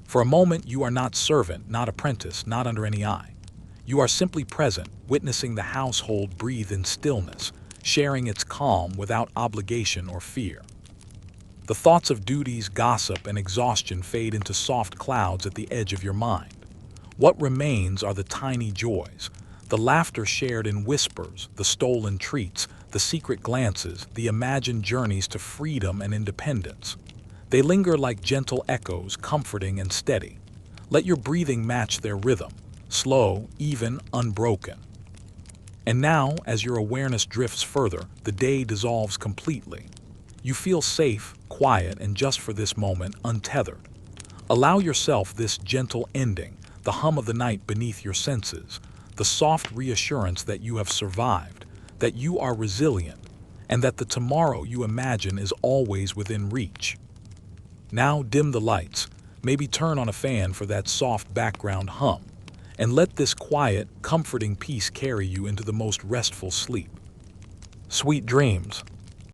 For a moment, you are not servant, not apprentice, not under any eye. You are simply present, witnessing the household breathe in stillness, sharing its calm without obligation or fear. The thoughts of duties, gossip, and exhaustion fade into soft clouds at the edge of your mind. What remains are the tiny joys, the laughter shared in whispers, the stolen treats, the secret glances, the imagined journeys to freedom and independence. They linger like gentle echoes, comforting and steady. Let your breathing match their rhythm, slow, even, unbroken. And now, as your awareness drifts further, the day dissolves completely. You feel safe, quiet, and just for this moment, untethered. Allow yourself this gentle ending, the hum of the night beneath your senses, the soft reassurance that you have survived, that you are resilient, and that the tomorrow you imagine is always within reach. Now dim the lights, maybe turn on a fan for that soft background hum, and let this quiet, comforting peace carry you into the most restful sleep. Sweet dreams.